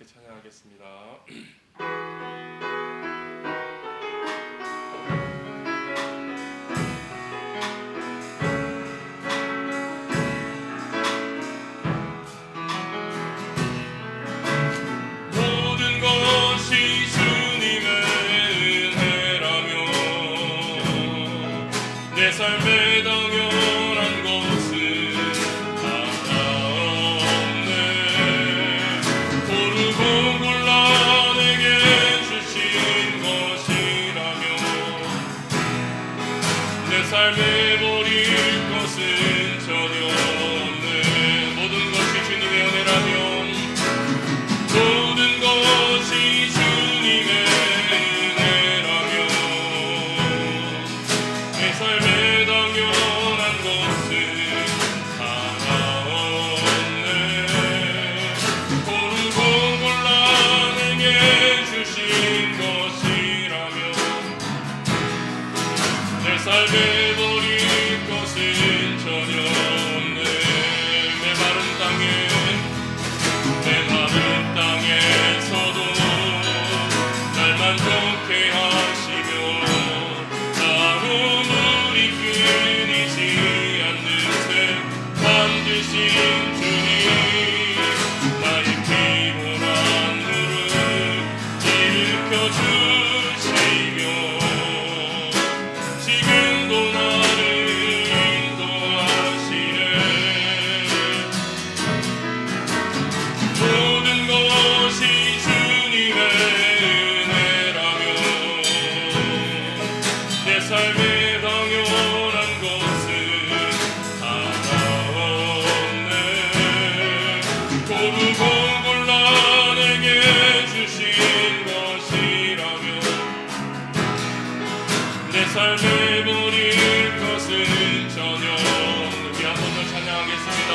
함께 찬양하겠습니다. 모든 것이 주님의 은혜라며 내 삶에 당연한 것은 하나 없네. 고르고 골라 내게 주신 것이라며 내 삶에 버릴 것은 전혀 없네. 모든 것이 주님의 은혜라며 모든 것이 주님의 은혜라며 내 삶에 당연한 것은 하나 없네. 고르고 골라 내게 주신 것이라며 내 삶에 버릴 것은 전혀 없네. 메마른 땅에서도 날 만족해 하시며 나로 물이 끊이지 않는 샘 만드신 주님, 나의 피곤한 무릎 일으켜 주시며 지금도 나를 인도하시네. 모든 것이 주님의 은혜라며 내 삶에 당연한 것은 하나 없네. 고르고 골라 내게 주신 것이라며 내 삶에 버릴 것은 전혀 없네. 우리 한 번 더 찬양하겠습니다.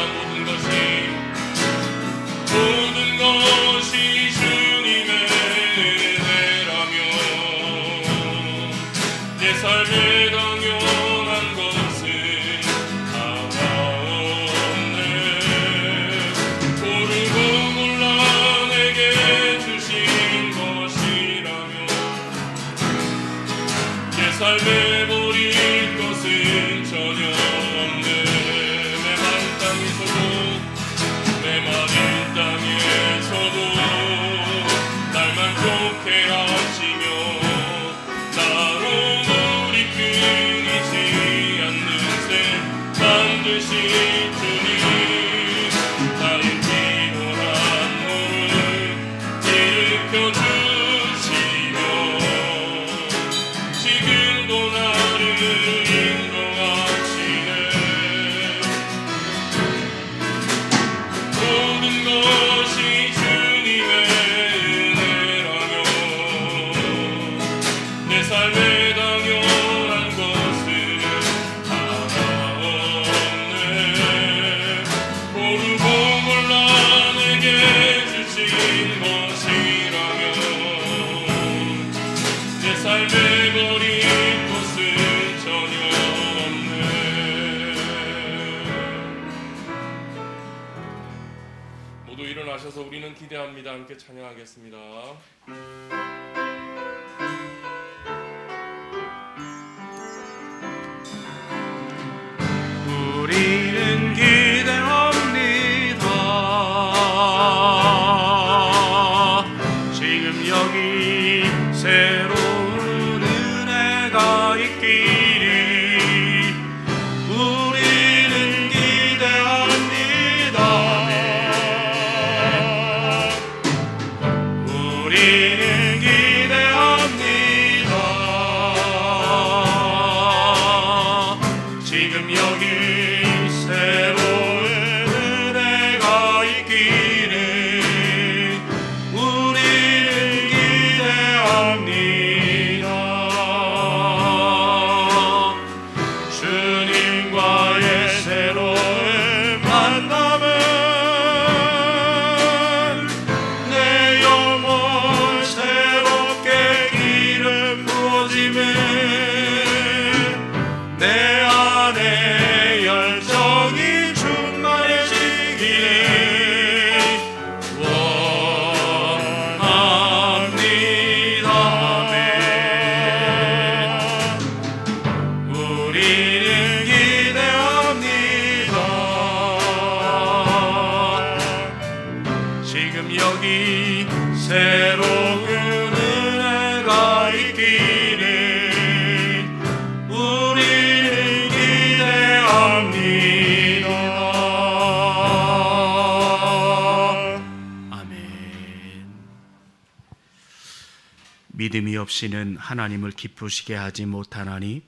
모든 것이 주님의 은혜라며 내 삶에 당연한 것은 하나 없네. 고르고 골라 내게 주신 것이라며 내 삶에 버릴 것은 전혀 없네. 메마른 땅에서도 날 만족해 하시며 나로 물이 끊이지 않는 샘 만드신 주님, 나의 피곤한 무릎 일으켜 주시며 지금도 나를 인도하시네. 모든 것이 주님의 은혜라며 내 삶에 당연한 것은 하나 없네. 고르고 골라 내게 주신 것이라며 내 삶에 버릴 것은 전혀 없네. 모두 일어나셔서 우리는 기대합니다. 함께 찬양하겠습니다. 우리는 기대합니다. 지금 여기 새로운 은혜가 있기를 우리는 기대합니다. 우리는 기대합니다. 지금 여기 새로운 은혜가 있기를 우리는 기대합니다. 주님과의 새로운 만남은 내 영혼 새롭게 기름 부어짐에 내 안에 열정이 충만해지기를 원합니다. 때까지 새로운 은혜가 있기를 우리는 기대합니다. 아멘. 믿음이 없이는 하나님을 기쁘시게 하지 못하나니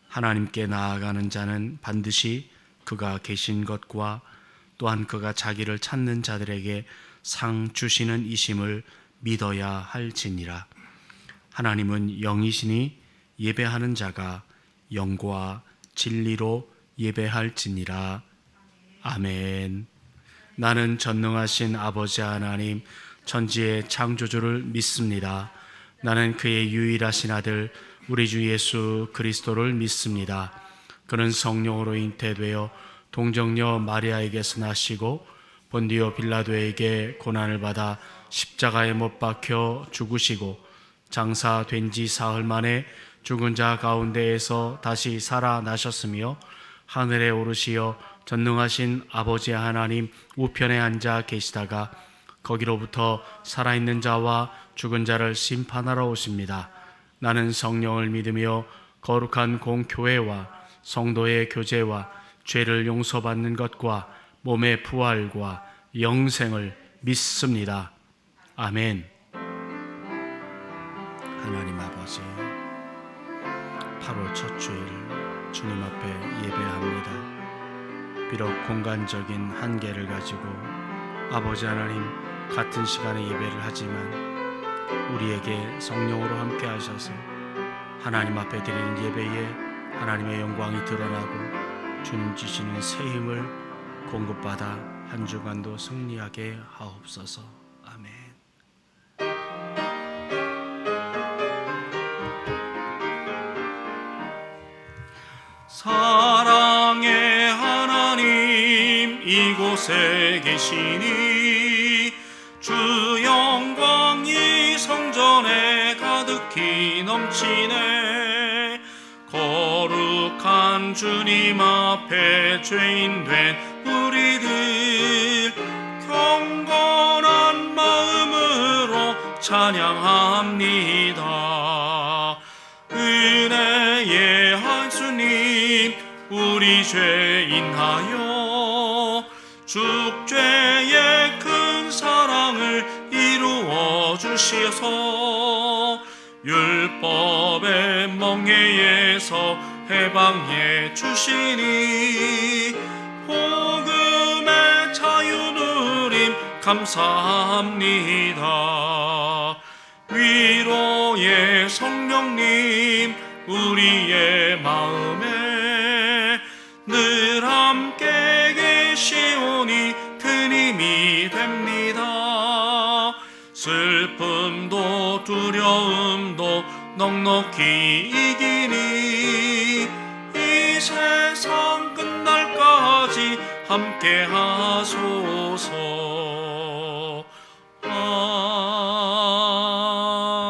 하나님께 나아가는 자는 반드시 그가 계신 것과 또한 그가 자기를 찾는 자들에게 상 주시는 이심을 믿어야 할지니라. 하나님은 영이시니 예배하는 자가 영과 진리로 예배할지니라. 아멘. 나는 전능하신 아버지 하나님 천지의 창조주를 믿습니다. 나는 그의 유일하신 아들 우리 주 예수 그리스도를 믿습니다. 그는 성령으로 잉태되어 동정녀 마리아에게서 나시고 본디오 빌라도에게 고난을 받아 십자가에 못 박혀 죽으시고 장사된 지 사흘 만에 죽은 자 가운데에서 다시 살아나셨으며 하늘에 오르시어 전능하신 아버지 하나님 우편에 앉아 계시다가 거기로부터 살아있는 자와 죽은 자를 심판하러 오십니다. 나는 성령을 믿으며 거룩한 공교회와 성도의 교제와 죄를 용서받는 것과 몸의 부활과 영생을 믿습니다. 아멘. 하나님 아버지, 8월 첫 주일 주님 앞에 예배합니다. 비록 공간적인 한계를 가지고 아버지 하나님 같은 시간에 예배를 하지만 우리에게 성령으로 함께 하셔서 하나님 앞에 드리는 예배에 하나님의 영광이 드러나고 주님 주시는 새 힘을 공급받아 한 주간도 승리하게 하옵소서. 아멘. 사랑의 하나님 이곳에 계시니 주 영광이 성전에 가득히 넘치네. 거룩한 주님 앞에 죄인 된 우리들 경건한 마음으로 찬양합니다. 은혜의 한수님 우리 죄 인하여 죽죄의 큰 사랑을 이루어 주시어서 율법의 멍에에서 해방해 주시니 복음의 자유 누림 감사합니다. 위로의 성령님 우리의 마음에 늘 함께 계시오니 큰 힘이 됩니다. 슬픔도 두려움도 넉넉히 이기니 이 세상 끝날까지 함께 하소서.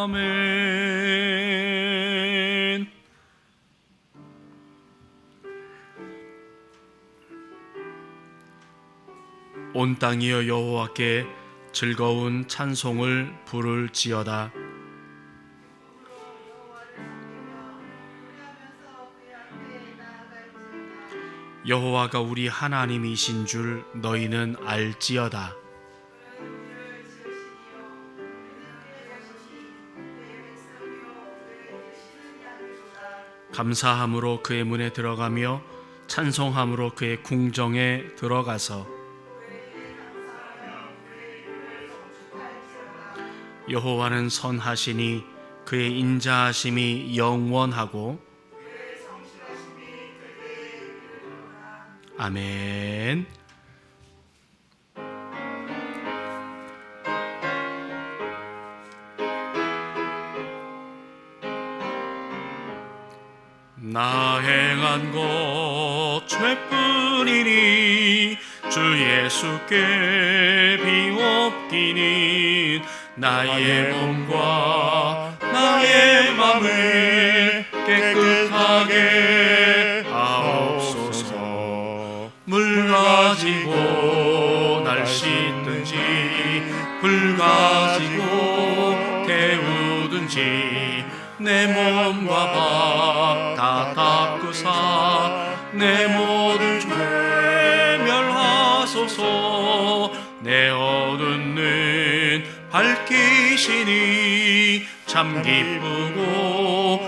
아멘. 온 땅이여 여호와께 즐거운 찬송을 부를지어다. 여호와가 우리 하나님이신 줄 너희는 알지어다. 감사함으로 그의 문에 들어가며 찬송함으로 그의 궁정에 들어가서 여호와는 선하시니 그의 인자하심이 영원하고 아멘. 나 행한 것 죄뿐이니 주 예수께 비옵기는 나의 몸과 나의 맘을 깨끗하게 하옵소서. 물 가지고 날 씻든지 불 가지고 태우든지 내 몸과 밥 다 닦으사 내 모든 죄 멸하소서. 내 어둠은 밝히시니 참 기쁘고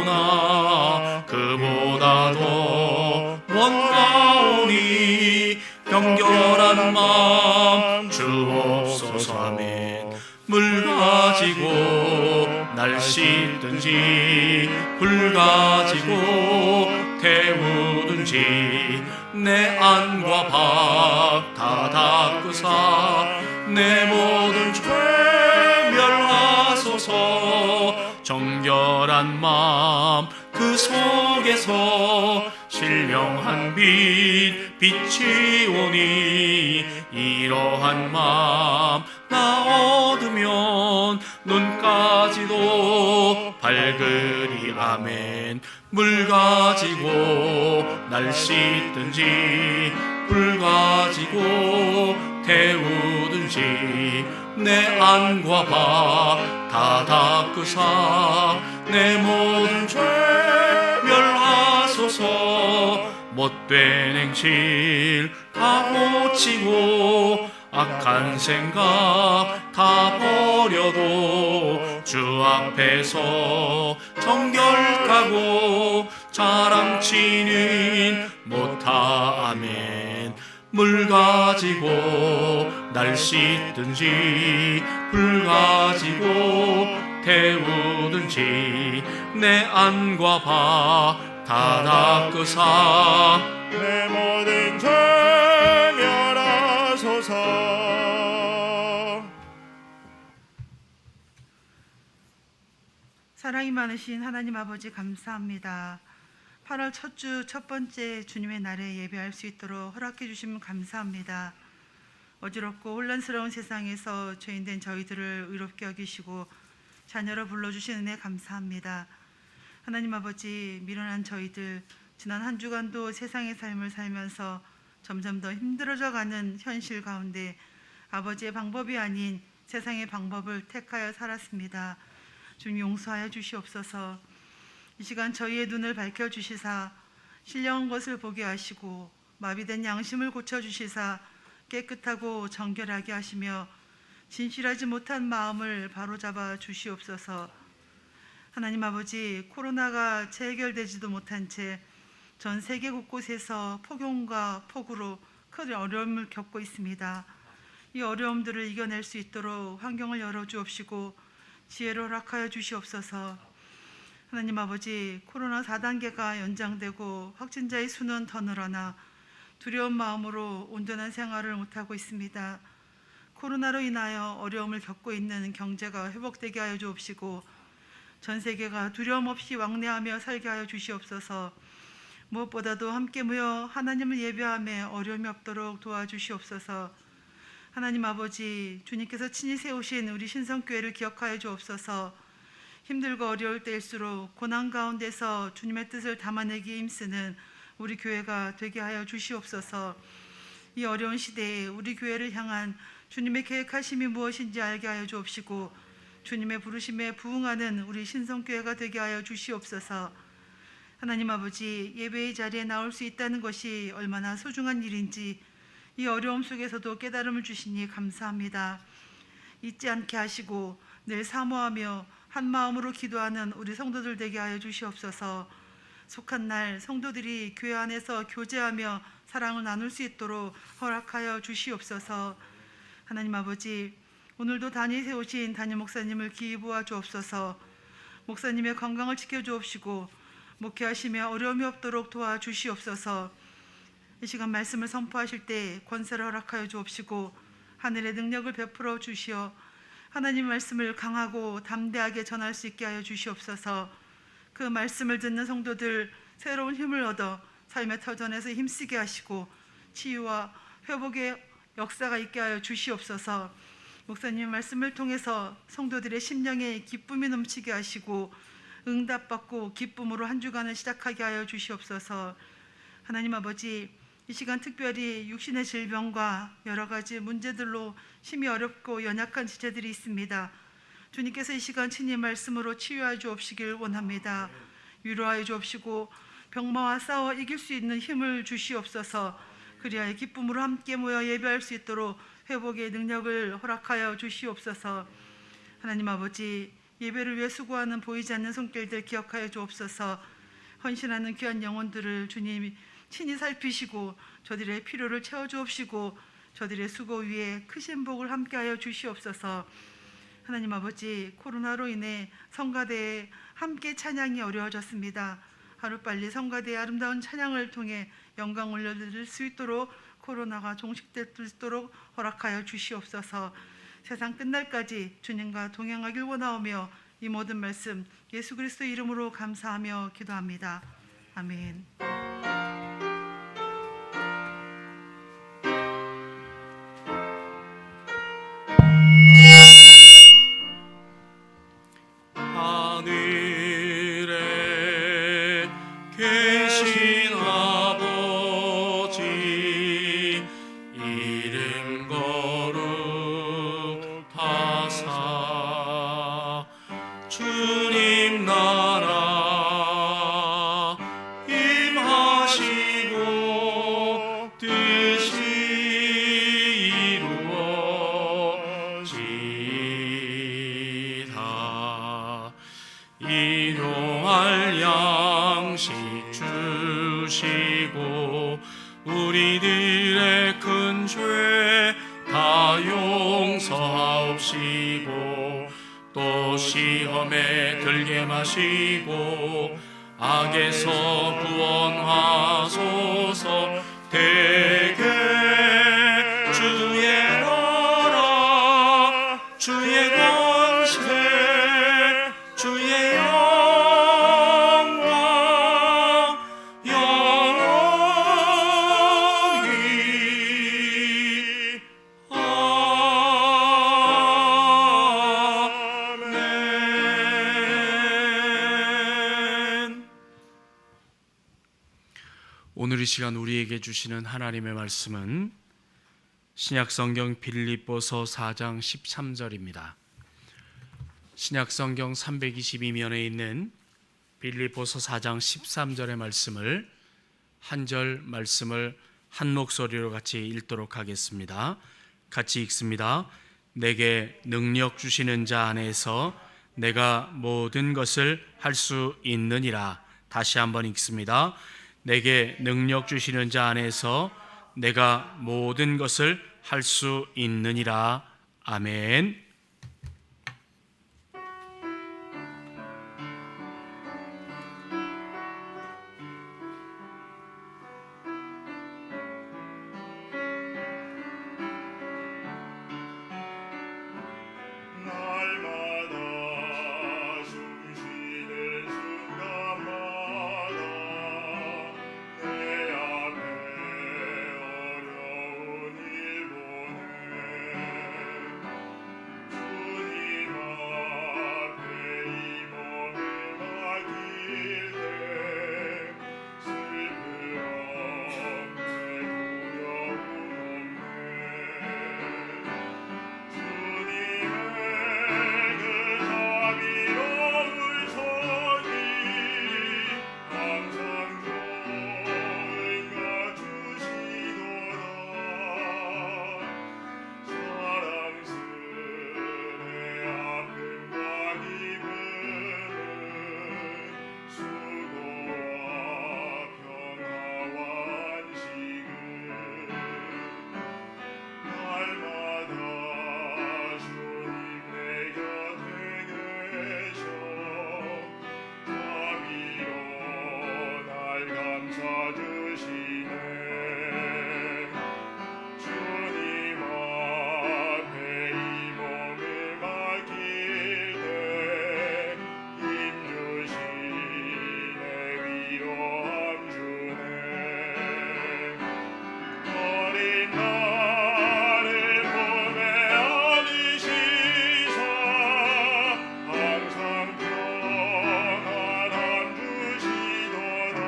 고마우나 그보다도 원하오니 경결한 마음 주옵소서. 아멘. 물 가지고 날 씻든지 불 가지고 태우든지 내 안과 밥 다 닦으사 내 모든 죄 멸하소서. 정결한 마음 그 속에서 신령한 빛 빛이 오니 이러한 마음 나 얻으면 눈까지도 밝으리. 아멘. 물 가지고 날 씻든지 불 가지고 태우든지 내 안과 밥 다 닦으사 내 모든 죄 멸하소서. 못된 행실 다 고치고 악한 생각 다 버려도 주 앞에서 정결하고 자랑치는 못하. 아멘. 물 가지고 날 씻든지 불 가지고 태우든지 내 안과 밥 다 닦으사 내 모든 죄 멸하소서. 사랑이 많으신 하나님 아버지 감사합니다. 8월 첫 주 첫 번째 주님의 날에 예배할 수 있도록 허락해 주시면 감사합니다. 어지럽고 혼란스러운 세상에서 죄인된 저희들을 의롭게 여기시고 자녀로 불러주신 은혜 감사합니다. 하나님 아버지, 미련한 저희들 지난 한 주간도 세상의 삶을 살면서 점점 더 힘들어져 가는 현실 가운데 아버지의 방법이 아닌 세상의 방법을 택하여 살았습니다. 주님 용서하여 주시옵소서. 이 시간 저희의 눈을 밝혀주시사 신령한 것을 보게 하시고 마비된 양심을 고쳐주시사 깨끗하고 정결하게 하시며 진실하지 못한 마음을 바로잡아 주시옵소서. 하나님 아버지, 코로나가 재해결되지도 못한 채 전 세계 곳곳에서 폭염과 폭우로 큰 어려움을 겪고 있습니다. 이 어려움들을 이겨낼 수 있도록 환경을 열어주옵시고 지혜를 허락하여 주시옵소서. 하나님 아버지, 코로나 4단계가 연장되고 확진자의 수는 더 늘어나 두려운 마음으로 온전한 생활을 못하고 있습니다. 코로나로 인하여 어려움을 겪고 있는 경제가 회복되게 하여 주옵시고 전 세계가 두려움 없이 왕래하며 살게 하여 주시옵소서. 무엇보다도 함께 모여 하나님을 예배하며 어려움이 없도록 도와주시옵소서. 하나님 아버지, 주님께서 친히 세우신 우리 신성교회를 기억하여 주옵소서. 힘들고 어려울 때일수록 고난 가운데서 주님의 뜻을 담아내기에 힘쓰는 우리 교회가 되게 하여 주시옵소서. 이 어려운 시대에 우리 교회를 향한 주님의 계획하심이 무엇인지 알게 하여 주옵시고 주님의 부르심에 부응하는 우리 신성교회가 되게 하여 주시옵소서. 하나님 아버지, 예배의 자리에 나올 수 있다는 것이 얼마나 소중한 일인지 이 어려움 속에서도 깨달음을 주시니 감사합니다. 잊지 않게 하시고 늘 사모하며 한 마음으로 기도하는 우리 성도들 되게 하여 주시옵소서. 속한 날 성도들이 교회 안에서 교제하며 사랑을 나눌 수 있도록 허락하여 주시옵소서. 하나님 아버지, 오늘도 단위 세우신 담임 목사님을 기이 보아 주옵소서. 목사님의 건강을 지켜주옵시고 목회하시며 어려움이 없도록 도와주시옵소서. 이 시간 말씀을 선포하실 때 권세를 허락하여 주옵시고 하늘의 능력을 베풀어 주시어 하나님 말씀을 강하고 담대하게 전할 수 있게 하여 주시옵소서. 그 말씀을 듣는 성도들 새로운 힘을 얻어 삶의 터전에서 힘쓰게 하시고 치유와 회복의 역사가 있게 하여 주시옵소서. 목사님 말씀을 통해서 성도들의 심령에 기쁨이 넘치게 하시고 응답받고 기쁨으로 한 주간을 시작하게 하여 주시옵소서. 하나님 아버지, 이 시간 특별히 육신의 질병과 여러 가지 문제들로 심히 어렵고 연약한 지체들이 있습니다. 주님께서 이 시간 친히 말씀으로 치유하여 주옵시길 원합니다. 위로하여 주옵시고 병마와 싸워 이길 수 있는 힘을 주시옵소서. 그리하여 기쁨으로 함께 모여 예배할 수 있도록 회복의 능력을 허락하여 주시옵소서. 하나님 아버지, 예배를 위해 수고하는 보이지 않는 손길들 기억하여 주옵소서. 헌신하는 귀한 영혼들을 주님이 친히 살피시고 저들의 필요를 채워주옵시고 저들의 수고 위에 크신 복을 함께하여 주시옵소서. 하나님 아버지, 코로나로 인해 성가대에 함께 찬양이 어려워졌습니다. 하루빨리 성가대의 아름다운 찬양을 통해 영광 올려드릴 수 있도록 코로나가 종식될 수 있도록 허락하여 주시옵소서. 세상 끝날까지 주님과 동행하길 원하오며 이 모든 말씀 예수 그리스도 이름으로 감사하며 기도합니다. 아멘. 하늘에 계신 아버지 이름 거룩하사 주님 나라 임하시고 뜻이 이루어지다. 일용할 양식 주시고 우리들의 큰 죄 다 용서하옵시고 또 시험에 들게 마시고 악에서 구원하소서. 대개 주의 나라 주의 권세 주의 영광 영원히 아멘. 오늘 이 시간 우리에게 주시는 하나님의 말씀은 신약성경 빌립보서 4장 13절입니다. 신약성경 322면에 있는 빌립보서 4장 13절의 말씀을 한 절 말씀을 한 목소리로 같이 읽도록 하겠습니다. 같이 읽습니다. 내게 능력 주시는 자 안에서 내가 모든 것을 할 수 있느니라. 다시 한번 읽습니다. 내게 능력 주시는 자 안에서 내가 모든 것을 할 수 있느니라. 아멘. 날마다 숨쉬는 순간마다 내 앞에 어려운 일 보내 주님 앞에 이 몸을 맡길 때 슬픔 없네 두려움 없네 주님의 그 자비로운 손이 항상 좋은 것 주시도다. 사랑스레 아픔과 기쁨은 수고와 평화와 안식은 날마다 주님 내 곁에 계셔 자비로 날 감싸주시네. 주님 앞에 이 몸을 맡길 때 힘주시네 위로함 주네. 어린 나를 품에 안으시사 항상 평안함 주시도다.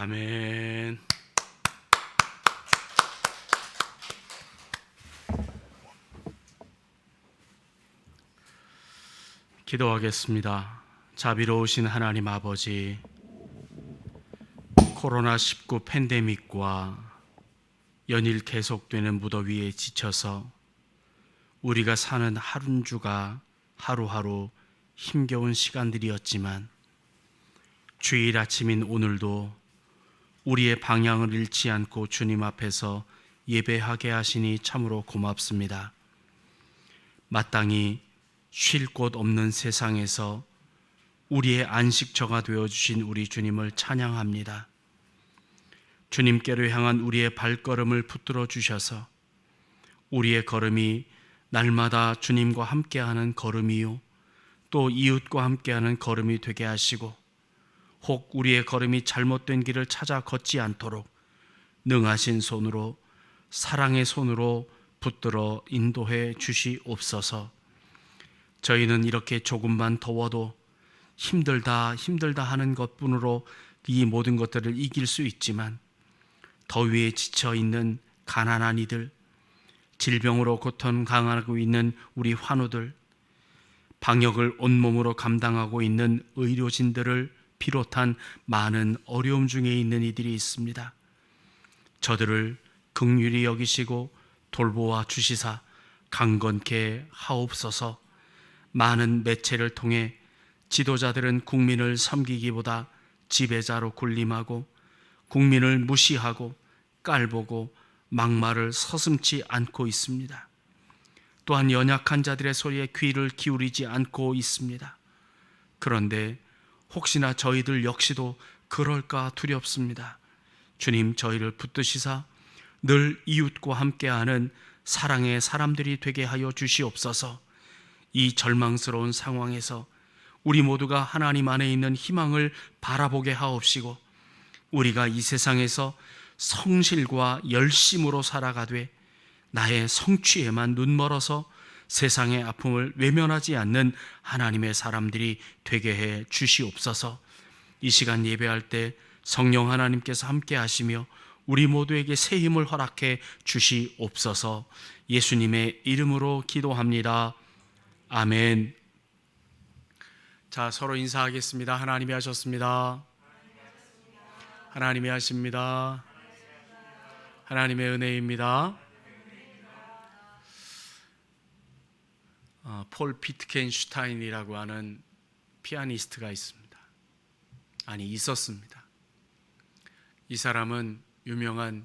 아멘. 기도하겠습니다. 자비로우신 하나님 아버지, 코로나19 팬데믹과 연일 계속되는 무더위에 지쳐서 우리가 사는 하루주가 하루하루 힘겨운 시간들이었지만 주일 아침인 오늘도 우리의 방향을 잃지 않고 주님 앞에서 예배하게 하시니 참으로 고맙습니다. 마땅히 쉴 곳 없는 세상에서 우리의 안식처가 되어주신 우리 주님을 찬양합니다. 주님께로 향한 우리의 발걸음을 붙들어 주셔서 우리의 걸음이 날마다 주님과 함께하는 걸음이요 또 이웃과 함께하는 걸음이 되게 하시고 혹 우리의 걸음이 잘못된 길을 찾아 걷지 않도록 능하신 손으로 사랑의 손으로 붙들어 인도해 주시옵소서. 저희는 이렇게 조금만 더워도 힘들다 하는 것뿐으로 이 모든 것들을 이길 수 있지만 더위에 지쳐 있는 가난한 이들, 질병으로 고통 당하고 있는 우리 환우들, 방역을 온몸으로 감당하고 있는 의료진들을 비롯한 많은 어려움 중에 있는 이들이 있습니다. 저들을 긍휼히 여기시고 돌보아 주시사 강건케 하옵소서. 많은 매체를 통해 지도자들은 국민을 섬기기보다 지배자로 군림하고 국민을 무시하고 깔보고 막말을 서슴지 않고 있습니다. 또한 연약한 자들의 소리에 귀를 기울이지 않고 있습니다. 그런데 혹시나 저희들 역시도 그럴까 두렵습니다. 주님, 저희를 붙드시사 늘 이웃과 함께하는 사랑의 사람들이 되게 하여 주시옵소서. 이 절망스러운 상황에서 우리 모두가 하나님 안에 있는 희망을 바라보게 하옵시고 우리가 이 세상에서 성실과 열심으로 살아가되 나의 성취에만 눈멀어서 세상의 아픔을 외면하지 않는 하나님의 사람들이 되게 해 주시옵소서. 이 시간 예배할 때 성령 하나님께서 함께 하시며 우리 모두에게 새 힘을 허락해 주시옵소서. 예수님의 이름으로 기도합니다. 아멘. 자, 서로 인사하겠습니다. 하나님이 하셨습니다. 하나님이 하십니다. 하나님의 은혜입니다. 폴 비트겐슈타인이라고 하는 피아니스트가 있습니다. 있었습니다. 이 사람은 유명한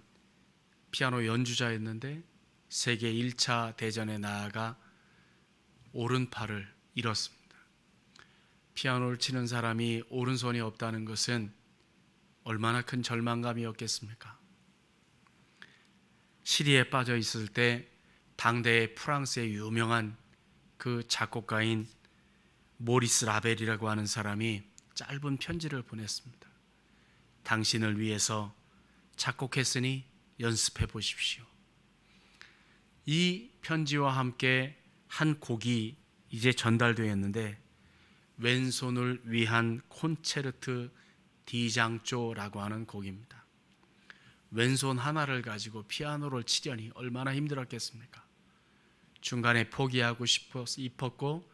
피아노 연주자였는데 세계 1차 대전에 나아가 오른팔을 잃었습니다. 피아노를 치는 사람이 오른손이 없다는 것은 얼마나 큰 절망감이었겠습니까? 시리에 빠져 있을 때 당대의 프랑스의 유명한 그 작곡가인 모리스 라벨이라고 하는 사람이 짧은 편지를 보냈습니다. 당신을 위해서 작곡했으니 연습해 보십시오. 이 편지와 함께 한 곡이 이제 전달되었는데 왼손을 위한 콘체르트 디장조라고 하는 곡입니다. 왼손 하나를 가지고 피아노를 치려니 얼마나 힘들었겠습니까? 중간에 포기하고 싶었고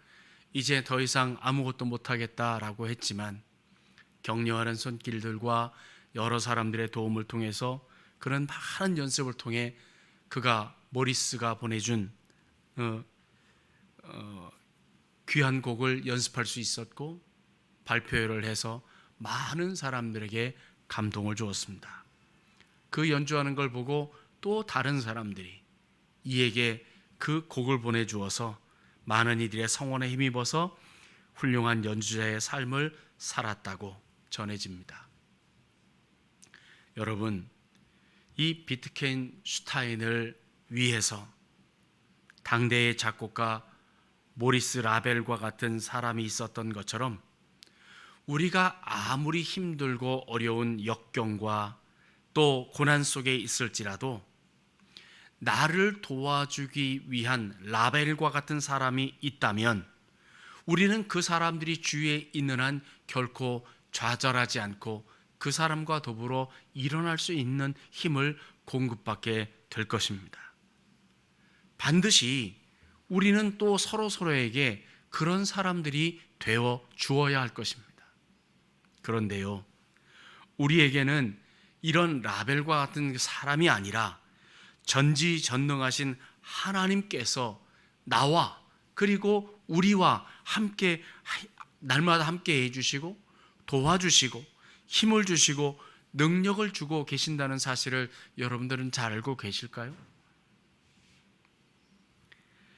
이제 더 이상 아무것도 못하겠다라고 했지만 격려하는 손길들과 여러 사람들의 도움을 통해서 그런 많은 연습을 통해 그가 모리스가 보내준 귀한 곡을 연습할 수 있었고 발표회를 해서 많은 사람들에게 감동을 주었습니다. 그 연주하는 걸 보고 또 다른 사람들이 이에게 그 곡을 보내주어서 많은 이들의 성원에 힘입어서 훌륭한 연주자의 삶을 살았다고 전해집니다. 여러분, 이 비트겐슈타인을 위해서 당대의 작곡가 모리스 라벨과 같은 사람이 있었던 것처럼 우리가 아무리 힘들고 어려운 역경과 또 고난 속에 있을지라도 나를 도와주기 위한 라벨과 같은 사람이 있다면 우리는 그 사람들이 주위에 있는 한 결코 좌절하지 않고 그 사람과 더불어 일어날 수 있는 힘을 공급받게 될 것입니다. 반드시 우리는 또 서로에게 그런 사람들이 되어 주어야 할 것입니다. 그런데요, 우리에게는 이런 라벨과 같은 사람이 아니라 전지전능하신 하나님께서 나와 그리고 우리와 함께 날마다 함께 해주시고 도와주시고 힘을 주시고 능력을 주고 계신다는 사실을 여러분들은 잘 알고 계실까요?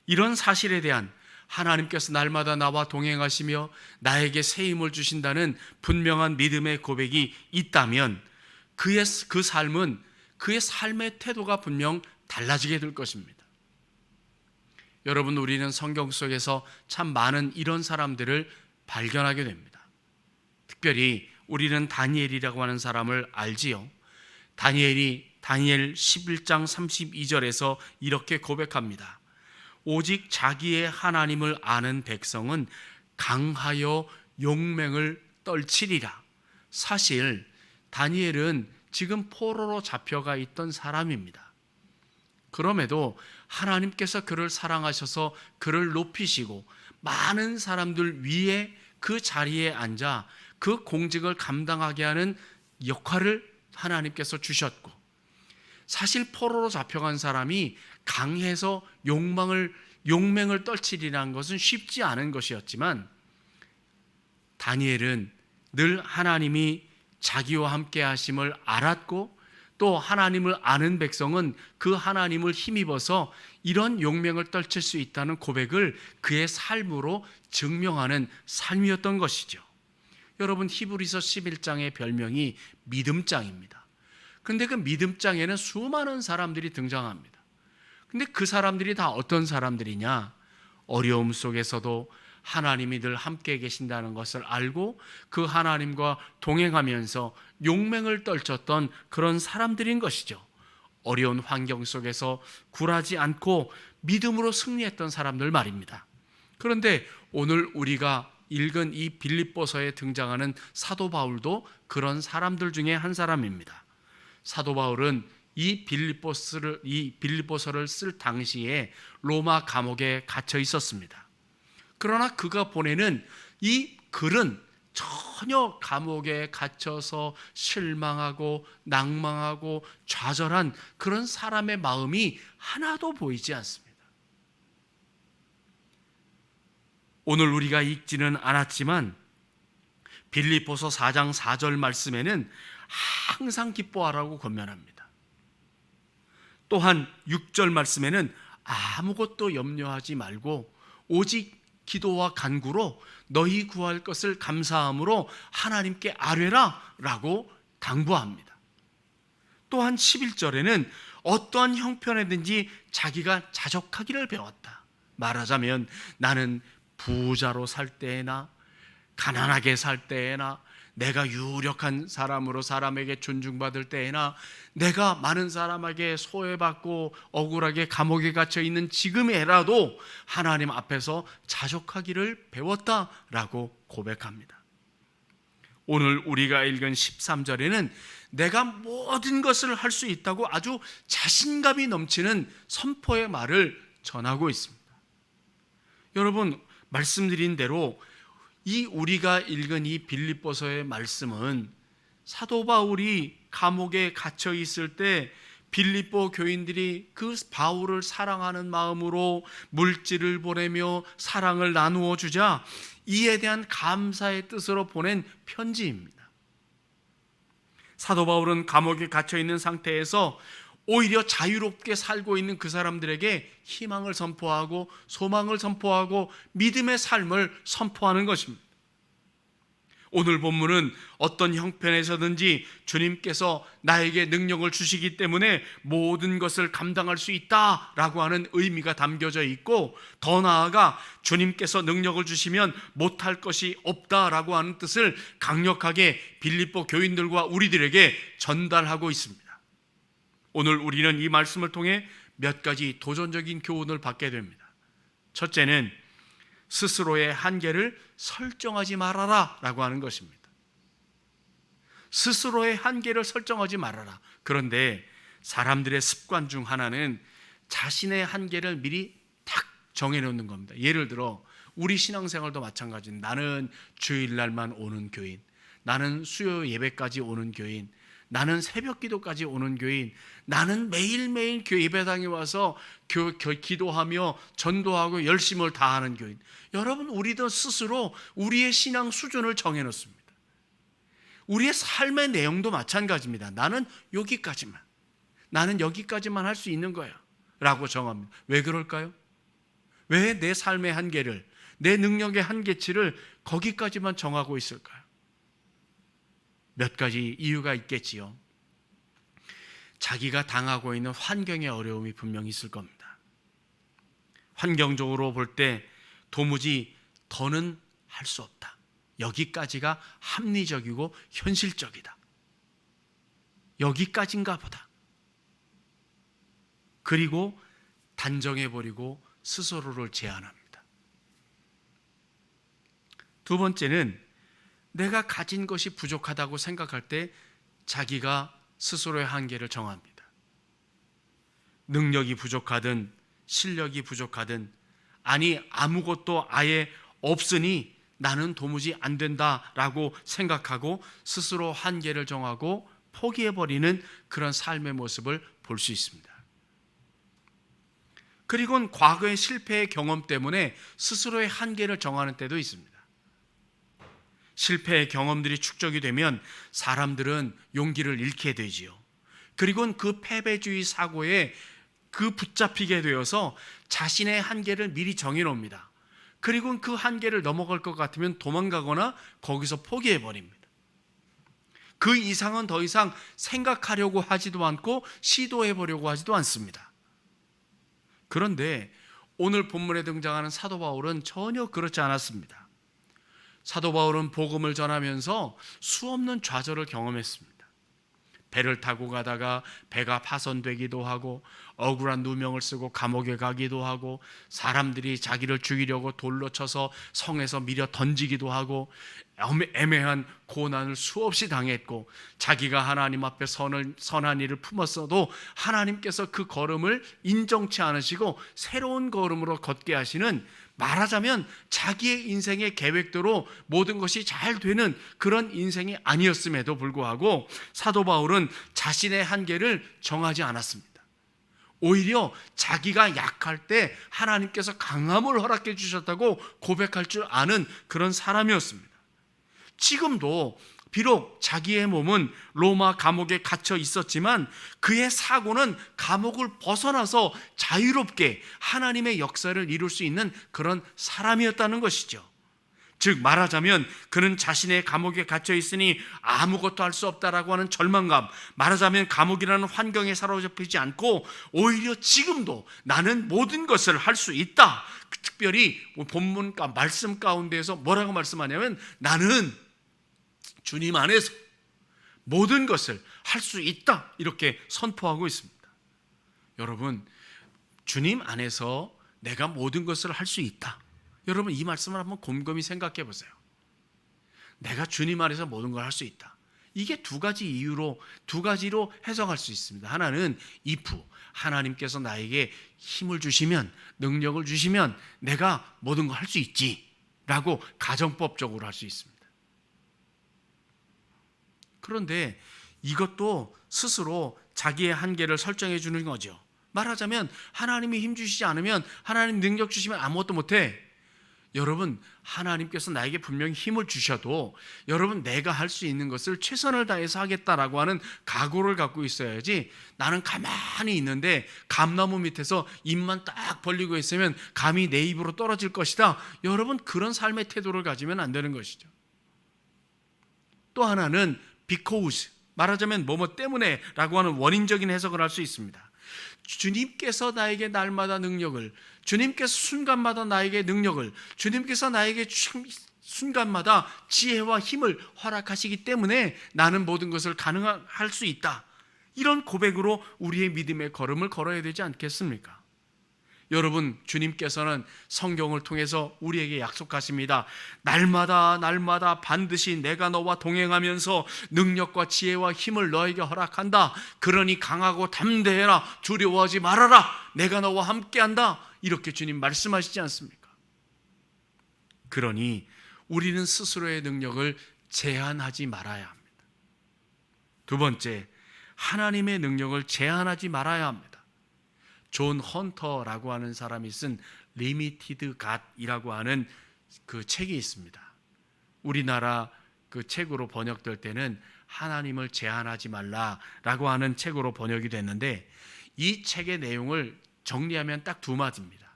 이런 사실에 대한 하나님께서 날마다 나와 동행하시며 나에게 새 힘을 주신다는 분명한 믿음의 고백이 있다면 그 삶은, 그의 삶의 태도가 분명 달라지게 될 것입니다. 여러분, 우리는 성경 속에서 참 많은 이런 사람들을 발견하게 됩니다. 특별히 우리는 다니엘이라고 하는 사람을 알지요. 다니엘 11장 32절에서 이렇게 고백합니다. 오직 자기의 하나님을 아는 백성은 강하여 용맹을 떨치리라. 사실 다니엘은 지금 포로로 잡혀가 있던 사람입니다. 그럼에도 하나님께서 그를 사랑하셔서 그를 높이시고 많은 사람들 위에 그 자리에 앉아 그 공직을 감당하게 하는 역할을 하나님께서 주셨고, 사실 포로로 잡혀간 사람이 강해서 용맹을 떨치리라는 것은 쉽지 않은 것이었지만, 다니엘은 늘 하나님이 자기와 함께 하심을 알았고, 또 하나님을 아는 백성은 그 하나님을 힘입어서 이런 용맹을 떨칠 수 있다는 고백을 그의 삶으로 증명하는 삶이었던 것이죠. 여러분, 히브리서 11장의 별명이 믿음장입니다. 근데 그 믿음장에는 수많은 사람들이 등장합니다. 근데 그 사람들이 다 어떤 사람들이냐? 어려움 속에서도 하나님이 늘 함께 계신다는 것을 알고 그 하나님과 동행하면서 용맹을 떨쳤던 그런 사람들인 것이죠. 어려운 환경 속에서 굴하지 않고 믿음으로 승리했던 사람들 말입니다. 그런데 오늘 우리가 읽은 이 빌립보서에 등장하는 사도 바울도 그런 사람들 중에 한 사람입니다. 사도 바울은 이 빌립보서를 쓸 당시에 로마 감옥에 갇혀 있었습니다. 그러나 그가 보내는 이 글은 전혀 감옥에 갇혀서 실망하고 낭망하고 좌절한 그런 사람의 마음이 하나도 보이지 않습니다. 오늘 우리가 읽지는 않았지만 빌립보서 4장 4절 말씀에는 항상 기뻐하라고 권면합니다. 또한 6절 말씀에는 아무것도 염려하지 말고 오직 기도와 간구로 너희 구할 것을 감사함으로 하나님께 아뢰라 라고 당부합니다. 또한 11절에는 어떠한 형편에든지 자기가 자족하기를 배웠다. 말하자면 나는 부자로 살 때에나 가난하게 살 때에나 내가 유력한 사람으로 사람에게 존중받을 때에나 내가 많은 사람에게 소외받고 억울하게 감옥에 갇혀 있는 지금에라도 하나님 앞에서 자족하기를 배웠다라고 고백합니다. 오늘 우리가 읽은 13절에는 내가 모든 것을 할 수 있다고 아주 자신감이 넘치는 선포의 말을 전하고 있습니다. 여러분, 말씀드린 대로 이 우리가 읽은 이 빌립보서의 말씀은 사도 바울이 감옥에 갇혀 있을 때 빌립보 교인들이 그 바울을 사랑하는 마음으로 물질을 보내며 사랑을 나누어 주자 이에 대한 감사의 뜻으로 보낸 편지입니다. 사도 바울은 감옥에 갇혀 있는 상태에서 오히려 자유롭게 살고 있는 그 사람들에게 희망을 선포하고 소망을 선포하고 믿음의 삶을 선포하는 것입니다. 오늘 본문은 어떤 형편에서든지 주님께서 나에게 능력을 주시기 때문에 모든 것을 감당할 수 있다라고 하는 의미가 담겨져 있고, 더 나아가 주님께서 능력을 주시면 못할 것이 없다라고 하는 뜻을 강력하게 빌립보 교인들과 우리들에게 전달하고 있습니다. 오늘 우리는 이 말씀을 통해 몇 가지 도전적인 교훈을 받게 됩니다. 첫째는 스스로의 한계를 설정하지 말아라 라고 하는 것입니다. 스스로의 한계를 설정하지 말아라. 그런데 사람들의 습관 중 하나는 자신의 한계를 미리 딱 정해놓는 겁니다. 예를 들어 우리 신앙생활도 마찬가지입니다. 나는 주일날만 오는 교인, 나는 수요 예배까지 오는 교인, 나는 새벽 기도까지 오는 교인, 나는 매일매일 교회 예배당에 와서 기도하며 전도하고 열심을 다하는 교인. 여러분, 우리도 스스로 우리의 신앙 수준을 정해놓습니다. 우리의 삶의 내용도 마찬가지입니다. 나는 여기까지만, 나는 여기까지만 할 수 있는 거야 라고 정합니다. 왜 그럴까요? 왜 내 삶의 한계를, 내 능력의 한계치를 거기까지만 정하고 있을까요? 몇 가지 이유가 있겠지요. 자기가 당하고 있는 환경의 어려움이 분명히 있을 겁니다. 환경적으로 볼 때 도무지 더는 할 수 없다. 여기까지가 합리적이고 현실적이다. 여기까지인가 보다. 그리고 단정해버리고 스스로를 제한합니다. 두 번째는 내가 가진 것이 부족하다고 생각할 때 자기가 스스로의 한계를 정합니다. 능력이 부족하든 실력이 부족하든, 아니 아무것도 아예 없으니 나는 도무지 안 된다라고 생각하고 스스로 한계를 정하고 포기해버리는 그런 삶의 모습을 볼 수 있습니다. 그리고는 과거의 실패의 경험 때문에 스스로의 한계를 정하는 때도 있습니다. 실패의 경험들이 축적이 되면 사람들은 용기를 잃게 되지요. 그리고는 그 패배주의 사고에 붙잡히게 되어서 자신의 한계를 미리 정해놓습니다. 그리고는 그 한계를 넘어갈 것 같으면 도망가거나 거기서 포기해버립니다. 그 이상은 더 이상 생각하려고 하지도 않고 시도해보려고 하지도 않습니다. 그런데 오늘 본문에 등장하는 사도 바울은 전혀 그렇지 않았습니다. 사도 바울은 복음을 전하면서 수없는 좌절을 경험했습니다. 배를 타고 가다가 배가 파손되기도 하고, 억울한 누명을 쓰고 감옥에 가기도 하고, 사람들이 자기를 죽이려고 돌로 쳐서 성에서 밀어 던지기도 하고, 애매한 고난을 수없이 당했고, 자기가 하나님 앞에 선한 일을 품었어도 하나님께서 그 걸음을 인정치 않으시고 새로운 걸음으로 걷게 하시는, 말하자면 자기의 인생의 계획대로 모든 것이 잘 되는 그런 인생이 아니었음에도 불구하고 사도 바울은 자신의 한계를 정하지 않았습니다. 오히려 자기가 약할 때 하나님께서 강함을 허락해 주셨다고 고백할 줄 아는 그런 사람이었습니다. 지금도 비록 자기의 몸은 로마 감옥에 갇혀 있었지만 그의 사고는 감옥을 벗어나서 자유롭게 하나님의 역사를 이룰 수 있는 그런 사람이었다는 것이죠. 즉 말하자면 그는 자신의 감옥에 갇혀 있으니 아무것도 할 수 없다라고 하는 절망감, 말하자면 감옥이라는 환경에 사로잡히지 않고 오히려 지금도 나는 모든 것을 할 수 있다. 특별히 본문 말씀 가운데에서 뭐라고 말씀하냐면 나는 주님 안에서 모든 것을 할 수 있다, 이렇게 선포하고 있습니다. 여러분, 주님 안에서 내가 모든 것을 할 수 있다. 여러분, 이 말씀을 한번 곰곰이 생각해 보세요. 내가 주님 안에서 모든 걸 할 수 있다. 이게 두 가지로 해석할 수 있습니다. 하나는 if, 하나님께서 나에게 힘을 주시면, 능력을 주시면 내가 모든 걸 할 수 있지 라고 가정법적으로 할 수 있습니다. 그런데 이것도 스스로 자기의 한계를 설정해 주는 거죠. 말하자면 하나님이 힘 주시지 않으면, 하나님 능력 주시면 아무것도 못해. 여러분, 하나님께서 나에게 분명히 힘을 주셔도 여러분, 내가 할 수 있는 것을 최선을 다해서 하겠다라고 하는 각오를 갖고 있어야지, 나는 가만히 있는데 감나무 밑에서 입만 딱 벌리고 있으면 감이 내 입으로 떨어질 것이다. 여러분, 그런 삶의 태도를 가지면 안 되는 것이죠. 또 하나는 because, 말하자면 뭐뭐 때문에 라고 하는 원인적인 해석을 할 수 있습니다. 주님께서 나에게 날마다 능력을, 주님께서 순간마다 나에게 능력을, 주님께서 나에게 순간마다 지혜와 힘을 허락하시기 때문에 나는 모든 것을 가능할 수 있다. 이런 고백으로 우리의 믿음의 걸음을 걸어야 되지 않겠습니까? 여러분, 주님께서는 성경을 통해서 우리에게 약속하십니다. 날마다 반드시 내가 너와 동행하면서 능력과 지혜와 힘을 너에게 허락한다. 그러니 강하고 담대해라. 두려워하지 말아라. 내가 너와 함께한다. 이렇게 주님 말씀하시지 않습니까? 그러니 우리는 스스로의 능력을 제한하지 말아야 합니다. 두 번째, 하나님의 능력을 제한하지 말아야 합니다. 존 헌터라고 하는 사람이 쓴 리미티드 갓이라고 하는 그 책이 있습니다. 우리나라 그 책으로 번역될 때는 하나님을 제한하지 말라라고 하는 책으로 번역이 됐는데, 이 책의 내용을 정리하면 딱 두 마디입니다.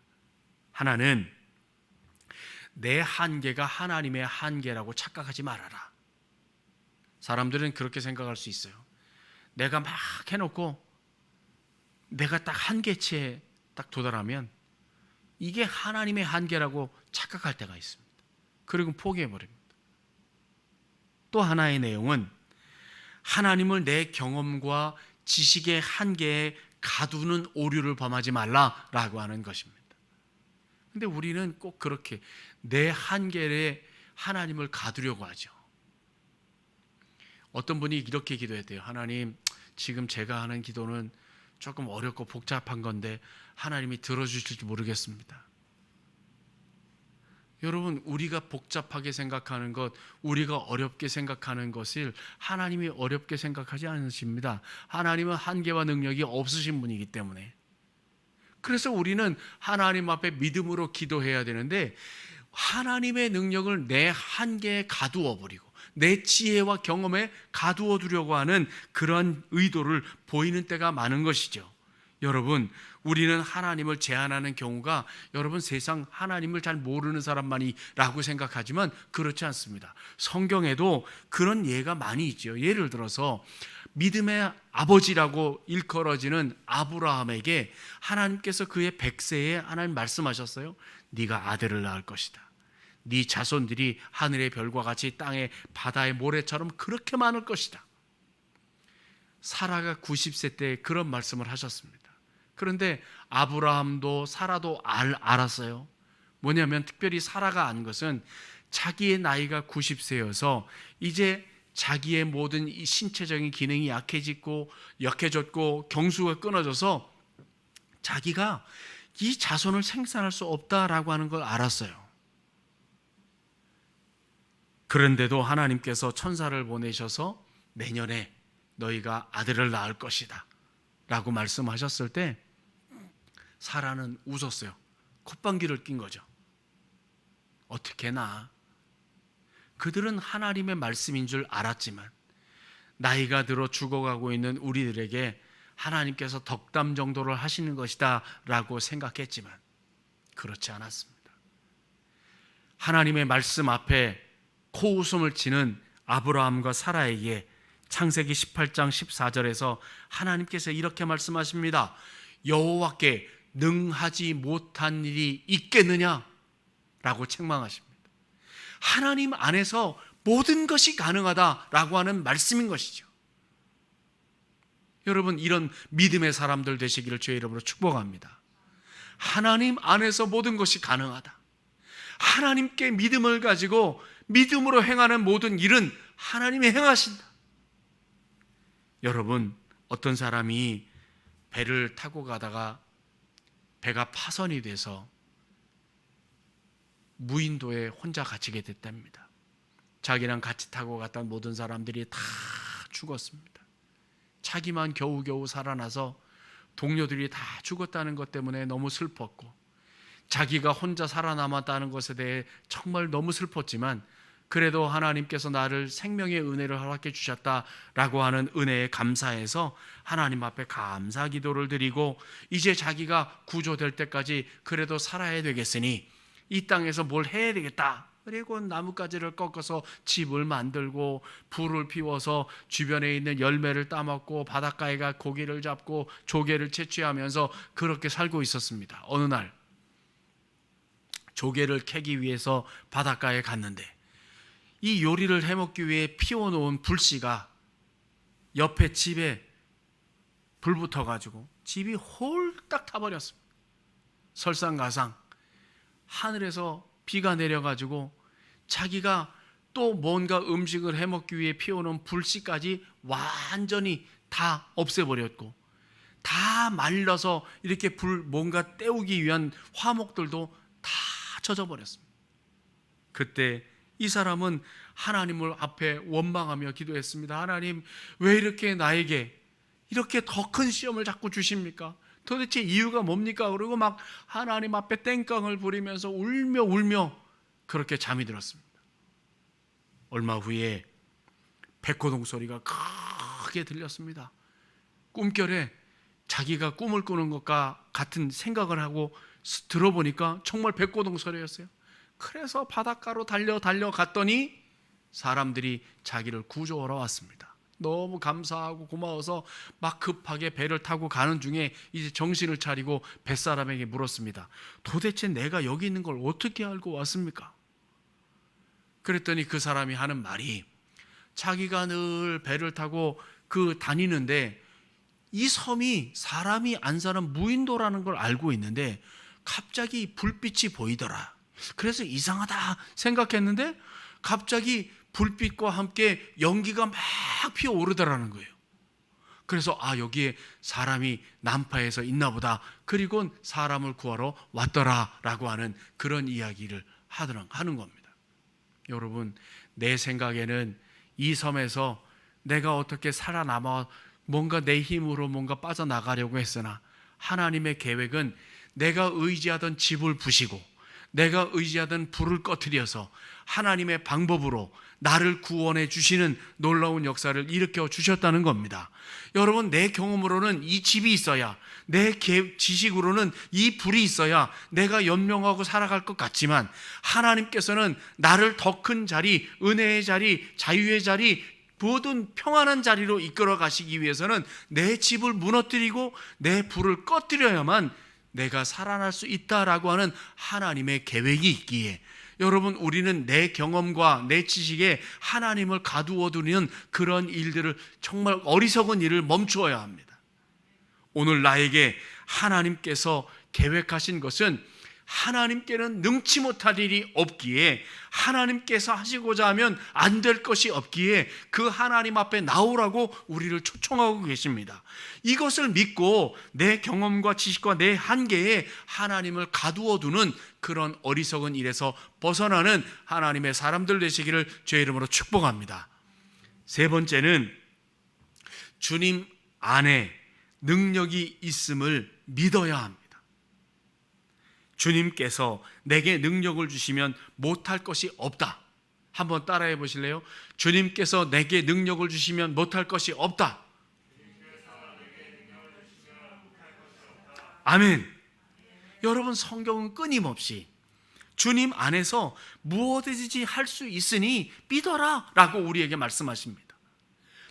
하나는 내 한계가 하나님의 한계라고 착각하지 말아라. 사람들은 그렇게 생각할 수 있어요. 내가 막 해놓고 내가 딱 한계치에 딱 도달하면 이게 하나님의 한계라고 착각할 때가 있습니다. 그리고 포기해버립니다. 또 하나의 내용은 하나님을 내 경험과 지식의 한계에 가두는 오류를 범하지 말라라고 하는 것입니다. 근데 우리는 꼭 그렇게 내 한계에 하나님을 가두려고 하죠. 어떤 분이 이렇게 기도했대요. 하나님, 지금 제가 하는 기도는 조금 어렵고 복잡한 건데 하나님이 들어주실지 모르겠습니다. 여러분, 우리가 복잡하게 생각하는 것, 우리가 어렵게 생각하는 것을 하나님이 어렵게 생각하지 않으십니다. 하나님은 한계와 능력이 없으신 분이기 때문에. 그래서 우리는 하나님 앞에 믿음으로 기도해야 되는데, 하나님의 능력을 내 한계에 가두어 버리고 내 지혜와 경험에 가두어 두려고 하는 그런 의도를 보이는 때가 많은 것이죠. 여러분, 우리는 하나님을 제한하는 경우가, 여러분, 세상 하나님을 잘 모르는 사람만이라고 생각하지만 그렇지 않습니다. 성경에도 그런 예가 많이 있죠. 예를 들어서 믿음의 아버지라고 일컬어지는 아브라함에게 하나님께서 그의 100세에 하나님 말씀하셨어요. 네가 아들을 낳을 것이다. 네 자손들이 하늘의 별과 같이 땅의 바다의 모래처럼 그렇게 많을 것이다. 사라가 90세 때 그런 말씀을 하셨습니다. 그런데 아브라함도 사라도 알았어요. 뭐냐면 특별히 사라가 안 것은 자기의 나이가 90세여서 이제 자기의 모든 이 신체적인 기능이 약해졌고 경수가 끊어져서 자기가 이 자손을 생산할 수 없다라고 하는 걸 알았어요. 그런데도 하나님께서 천사를 보내셔서 내년에 너희가 아들을 낳을 것이다 라고 말씀하셨을 때 사라는 웃었어요. 콧방귀를 낀 거죠. 어떻게 낳아? 그들은 하나님의 말씀인 줄 알았지만 나이가 들어 죽어가고 있는 우리들에게 하나님께서 덕담 정도를 하시는 것이다 라고 생각했지만 그렇지 않았습니다. 하나님의 말씀 앞에 코웃음을 치는 아브라함과 사라에게 창세기 18장 14절에서 하나님께서 이렇게 말씀하십니다. 여호와께 능하지 못한 일이 있겠느냐? 라고 책망하십니다. 하나님 안에서 모든 것이 가능하다라고 하는 말씀인 것이죠. 여러분, 이런 믿음의 사람들 되시기를 주의 이름으로 축복합니다. 하나님 안에서 모든 것이 가능하다. 하나님께 믿음을 가지고 믿음으로 행하는 모든 일은 하나님이 행하신다. 여러분, 어떤 사람이 배를 타고 가다가 배가 파선이 돼서 무인도에 혼자 갇히게 됐답니다. 자기랑 같이 타고 갔던 모든 사람들이 다 죽었습니다. 자기만 겨우겨우 살아나서 동료들이 다 죽었다는 것 때문에 너무 슬펐고, 자기가 혼자 살아남았다는 것에 대해 정말 너무 슬펐지만 그래도 하나님께서 나를 생명의 은혜를 허락해 주셨다라고 하는 은혜에 감사해서 하나님 앞에 감사 기도를 드리고, 이제 자기가 구조될 때까지 그래도 살아야 되겠으니 이 땅에서 뭘 해야 되겠다. 그리고 나뭇가지를 꺾어서 집을 만들고 불을 피워서 주변에 있는 열매를 따먹고 바닷가에 가 고기를 잡고 조개를 채취하면서 그렇게 살고 있었습니다. 어느 날 조개를 캐기 위해서 바닷가에 갔는데 이 요리를 해먹기 위해 피워놓은 불씨가 옆에 집에 불 붙어가지고 집이 홀딱 타버렸습니다. 설상가상 하늘에서 비가 내려가지고 자기가 또 뭔가 음식을 해먹기 위해 피워놓은 불씨까지 완전히 다 없애버렸고, 다 말라서 이렇게 뭔가 때우기 위한 화목들도 다 젖어버렸습니다. 그때 이 사람은 하나님을 앞에 원망하며 기도했습니다. 하나님, 왜 이렇게 나에게 이렇게 더 큰 시험을 자꾸 주십니까? 도대체 이유가 뭡니까? 그리고 막 하나님 앞에 땡깡을 부리면서 울며 그렇게 잠이 들었습니다. 얼마 후에 백호동 소리가 크게 들렸습니다. 꿈결에 자기가 꿈을 꾸는 것과 같은 생각을 하고 들어보니까 정말 백호동 소리였어요. 그래서 바닷가로 달려갔더니 사람들이 자기를 구조하러 왔습니다. 너무 감사하고 고마워서 막 급하게 배를 타고 가는 중에 이제 정신을 차리고 뱃사람에게 물었습니다. 도대체 내가 여기 있는 걸 어떻게 알고 왔습니까? 그랬더니 그 사람이 하는 말이, 자기가 늘 배를 타고 다니는데 이 섬이 사람이 안 사는 무인도라는 걸 알고 있는데 갑자기 불빛이 보이더라. 그래서 이상하다 생각했는데 갑자기 불빛과 함께 연기가 막 피어오르더라는 거예요. 그래서 여기에 사람이 난파해서 있나 보다. 그리고 사람을 구하러 왔더라라고 하는 그런 이야기를 하는 겁니다. 여러분, 내 생각에는 이 섬에서 내가 어떻게 살아남아 뭔가 내 힘으로 뭔가 빠져나가려고 했으나 하나님의 계획은 내가 의지하던 집을 부시고 내가 의지하던 불을 꺼트려서 하나님의 방법으로 나를 구원해 주시는 놀라운 역사를 일으켜 주셨다는 겁니다. 여러분, 내 경험으로는 이 집이 있어야, 내 지식으로는 이 불이 있어야 내가 연명하고 살아갈 것 같지만 하나님께서는 나를 더 큰 자리, 은혜의 자리, 자유의 자리, 모든 평안한 자리로 이끌어 가시기 위해서는 내 집을 무너뜨리고 내 불을 꺼뜨려야만 내가 살아날 수 있다라고 하는 하나님의 계획이 있기에, 여러분, 우리는 내 경험과 내 지식에 하나님을 가두어 두는 그런 일들을, 정말 어리석은 일을 멈추어야 합니다. 오늘 나에게 하나님께서 계획하신 것은 하나님께는 능치 못할 일이 없기에, 하나님께서 하시고자 하면 안 될 것이 없기에 그 하나님 앞에 나오라고 우리를 초청하고 계십니다. 이것을 믿고 내 경험과 지식과 내 한계에 하나님을 가두어 두는 그런 어리석은 일에서 벗어나는 하나님의 사람들 되시기를 주의 이름으로 축복합니다. 세 번째는 주님 안에 능력이 있음을 믿어야 합니다. 주님께서 내게 능력을 주시면 못할 것이 없다. 한번 따라해 보실래요? 주님께서 내게 능력을 주시면 못할 것이 없다. 아멘. 여러분, 성경은 끊임없이 주님 안에서 무엇이든지 할 수 있으니 믿어라 라고 우리에게 말씀하십니다.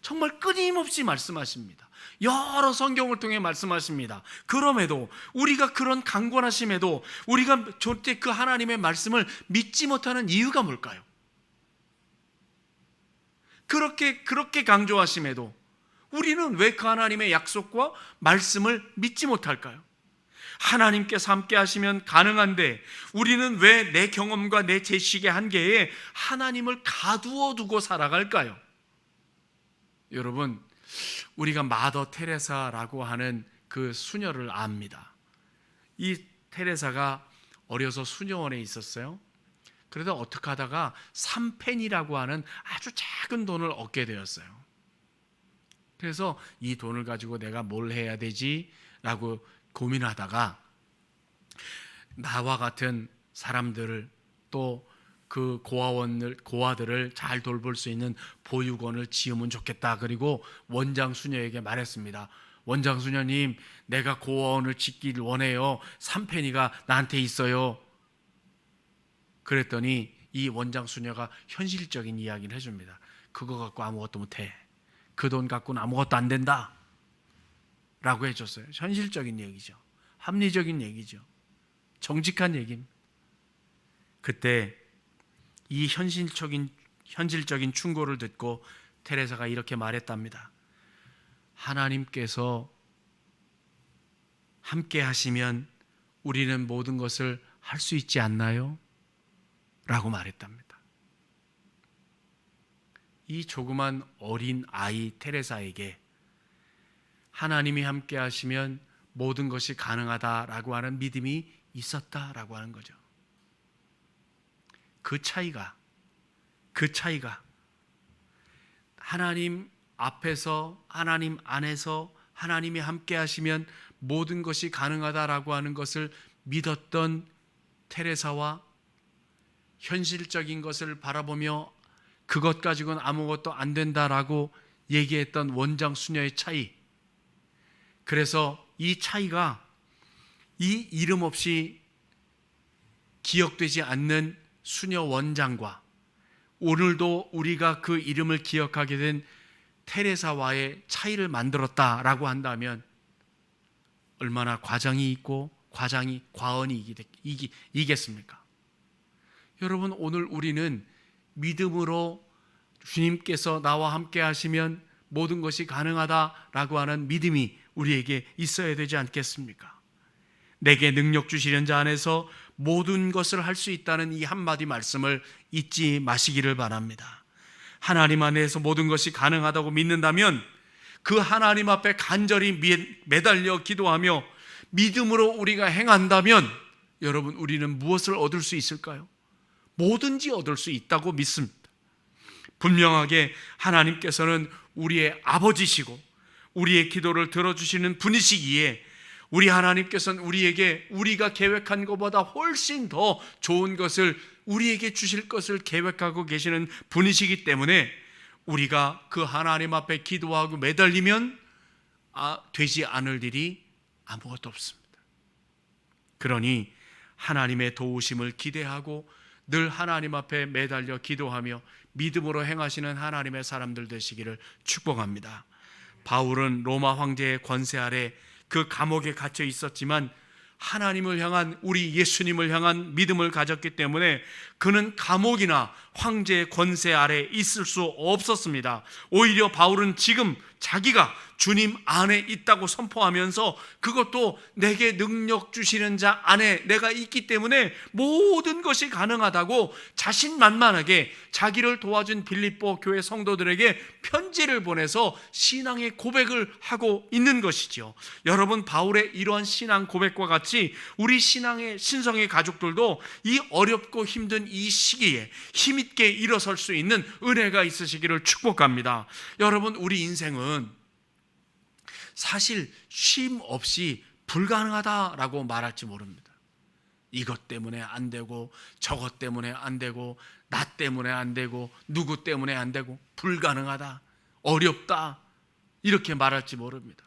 정말 끊임없이 말씀하십니다. 여러 성경을 통해 말씀하십니다. 그럼에도 우리가 그런 강권하심에도 우리가 절대 그 하나님의 말씀을 믿지 못하는 이유가 뭘까요? 그렇게 강조하심에도 우리는 왜 그 하나님의 약속과 말씀을 믿지 못할까요? 하나님께서 함께 하시면 가능한데 우리는 왜 내 경험과 내 지식의 한계에 하나님을 가두어 두고 살아갈까요? 여러분, 우리가 마더 테레사라고 하는 그 수녀를 압니다. 이 테레사가 어려서 수녀원에 있었어요. 그러다 어떻게 하다가 3펜이라고 하는 아주 작은 돈을 얻게 되었어요. 그래서 이 돈을 가지고 내가 뭘 해야 되지? 라고 고민하다가 나와 같은 사람들을, 또 그 고아들을 잘 돌볼 수 있는 보육원을 지으면 좋겠다. 그리고 원장 수녀에게 말했습니다. 원장 수녀님, 내가 고아원을 짓기를 원해요. 3페니가 나한테 있어요. 그랬더니 이 원장 수녀가 현실적인 이야기를 해줍니다. 그거 갖고 아무것도 못해. 그 돈 갖고는 아무것도 안 된다 라고 해줬어요. 현실적인 얘기죠. 합리적인 얘기죠. 정직한 얘기입니다. 그때 이 현실적인 충고를 듣고 테레사가 이렇게 말했답니다. 하나님께서 함께 하시면 우리는 모든 것을 할 수 있지 않나요? 라고 말했답니다. 이 조그만 어린 아이 테레사에게 하나님이 함께 하시면 모든 것이 가능하다라고 하는 믿음이 있었다라고 하는 거죠. 그 차이가 하나님 앞에서, 하나님 안에서 하나님이 함께 하시면 모든 것이 가능하다라고 하는 것을 믿었던 테레사와 현실적인 것을 바라보며 그것 가지고는 아무것도 안 된다라고 얘기했던 원장 수녀의 차이. 그래서 이 차이가 이 이름 없이 기억되지 않는 수녀 원장과 오늘도 우리가 그 이름을 기억하게 된 테레사와의 차이를 만들었다라고 한다면 얼마나 과장이 있고 과언이 이겠습니까? 여러분, 오늘 우리는 믿음으로 주님께서 나와 함께 하시면 모든 것이 가능하다라고 하는 믿음이 우리에게 있어야 되지 않겠습니까? 내게 능력 주시는 자 안에서 모든 것을 할 수 있다는 이 한마디 말씀을 잊지 마시기를 바랍니다. 하나님 안에서 모든 것이 가능하다고 믿는다면 그 하나님 앞에 간절히 매달려 기도하며 믿음으로 우리가 행한다면 여러분, 우리는 무엇을 얻을 수 있을까요? 뭐든지 얻을 수 있다고 믿습니다. 분명하게 하나님께서는 우리의 아버지시고 우리의 기도를 들어주시는 분이시기에 우리 하나님께서는 우리에게 우리가 계획한 것보다 훨씬 더 좋은 것을 우리에게 주실 것을 계획하고 계시는 분이시기 때문에 우리가 그 하나님 앞에 기도하고 매달리면 되지 않을 일이 아무것도 없습니다. 그러니 하나님의 도우심을 기대하고 늘 하나님 앞에 매달려 기도하며 믿음으로 행하시는 하나님의 사람들 되시기를 축복합니다. 바울은 로마 황제의 권세 아래 그 감옥에 갇혀 있었지만 하나님을 향한, 우리 예수님을 향한 믿음을 가졌기 때문에 그는 감옥이나 황제의 권세 아래 있을 수 없었습니다. 오히려 바울은 지금 자기가 주님 안에 있다고 선포하면서 그것도 내게 능력 주시는 자 안에 내가 있기 때문에 모든 것이 가능하다고 자신만만하게 자기를 도와준 빌립보 교회 성도들에게 편지를 보내서 신앙의 고백을 하고 있는 것이지요. 여러분, 바울의 이러한 신앙 고백과 같이 우리 신성의 가족들도 이 어렵고 힘든 이 시기에 힘있게 일어설 수 있는 은혜가 있으시기를 축복합니다. 여러분, 우리 인생은 사실 쉼 없이 불가능하다라고 말할지 모릅니다. 이것 때문에 안 되고 저것 때문에 안 되고 나 때문에 안 되고 누구 때문에 안 되고 불가능하다, 어렵다 이렇게 말할지 모릅니다.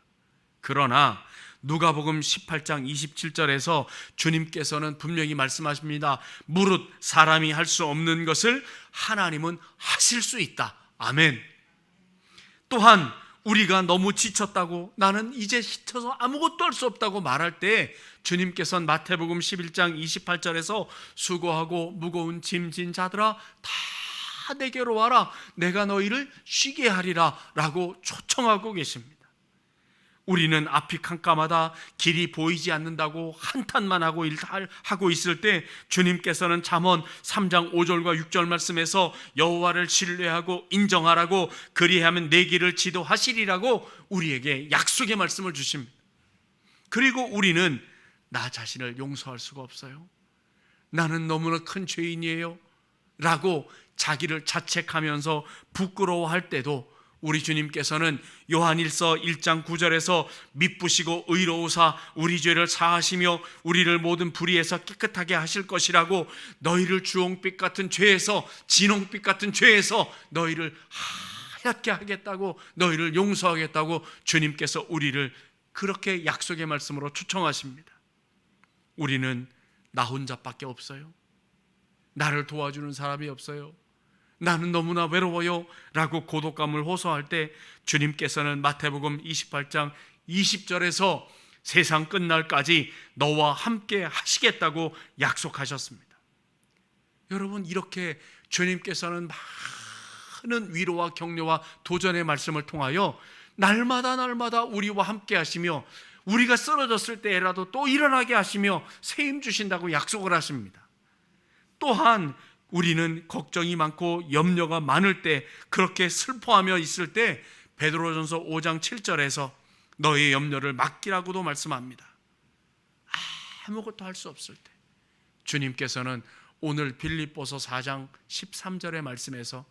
그러나 누가복음 18장 27절에서 주님께서는 분명히 말씀하십니다. 무릇 사람이 할 수 없는 것을 하나님은 하실 수 있다. 아멘. 또한 우리가 너무 지쳤다고, 나는 이제 지쳐서 아무것도 할 수 없다고 말할 때 주님께서는 마태복음 11장 28절에서 수고하고 무거운 짐진 자들아 다 내게로 와라, 내가 너희를 쉬게 하리라 라고 초청하고 계십니다. 우리는 앞이 캄캄하다, 길이 보이지 않는다고 한탄만 하고 있을 때 주님께서는 잠언 3장 5절과 6절 말씀에서 여호와를 신뢰하고 인정하라고, 그리하면 내 길을 지도하시리라고 우리에게 약속의 말씀을 주십니다. 그리고 우리는 나 자신을 용서할 수가 없어요. 나는 너무나 큰 죄인이에요 라고 자기를 자책하면서 부끄러워할 때도 우리 주님께서는 요한일서 1장 9절에서 미쁘시고 의로우사 우리 죄를 사하시며 우리를 모든 불의에서 깨끗하게 하실 것이라고, 너희를 주홍빛 같은 죄에서, 진홍빛 같은 죄에서 너희를 하얗게 하겠다고, 너희를 용서하겠다고 주님께서 우리를 그렇게 약속의 말씀으로 초청하십니다. 우리는 나 혼자밖에 없어요. 나를 도와주는 사람이 없어요. 나는 너무나 외로워요 라고 고독감을 호소할 때 주님께서는 마태복음 28장 20절에서 세상 끝날까지 너와 함께 하시겠다고 약속하셨습니다. 여러분, 이렇게 주님께서는 많은 위로와 격려와 도전의 말씀을 통하여 날마다 우리와 함께 하시며 우리가 쓰러졌을 때라도 또 일어나게 하시며 새 힘 주신다고 약속을 하십니다. 또한 우리는 걱정이 많고 염려가 많을 때, 그렇게 슬퍼하며 있을 때 베드로전서 5장 7절에서 너의 염려를 맡기라고도 말씀합니다. 아무것도 할 수 없을 때 주님께서는 오늘 빌립보서 4장 13절의 말씀에서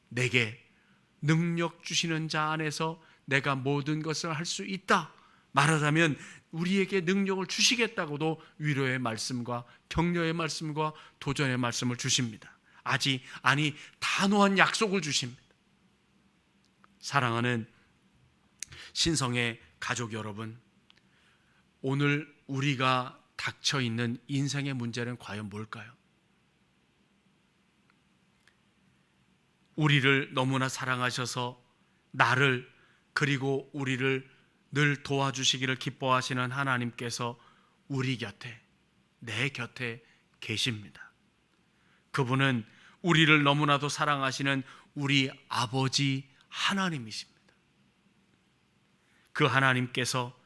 내게 능력 주시는 자 안에서 내가 모든 것을 할 수 있다, 말하자면 우리에게 능력을 주시겠다고도 위로의 말씀과 격려의 말씀과 도전의 말씀을 주십니다. 아니 단호한 약속을 주십니다. 사랑하는 신성의 가족 여러분, 오늘 우리가 닥쳐 있는 인생의 문제는 과연 뭘까요? 우리를 너무나 사랑하셔서 나를 그리고 우리를 늘 도와주시기를 기뻐하시는 하나님께서 우리 곁에, 내 곁에 계십니다. 그분은 우리를 너무나도 사랑하시는 우리 아버지 하나님이십니다. 그 하나님께서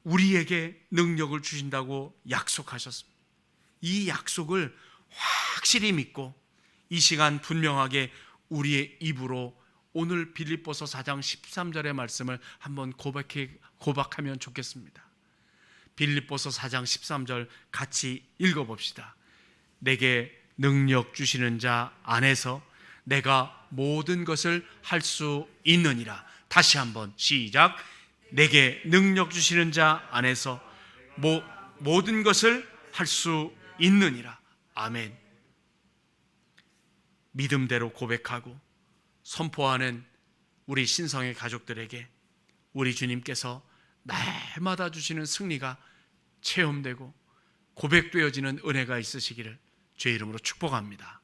우리에게 능력을 주신다고 약속하셨습니다. 이 약속을 확실히 믿고 이 시간 분명하게 우리의 입으로 오늘 빌립보서 4장 13절의 말씀을 한번 고백하면 좋겠습니다. 빌립보서 4장 13절 같이 읽어봅시다. 내게 능력 주시는 자 안에서 내가 모든 것을 할 수 있느니라. 다시 한번 시작. 내게 능력 주시는 자 안에서 모든 것을 할 수 있느니라. 아멘. 믿음대로 고백하고 선포하는 우리 신성의 가족들에게 우리 주님께서 날마다 주시는 승리가 체험되고 고백되어지는 은혜가 있으시기를 주의 이름으로 축복합니다.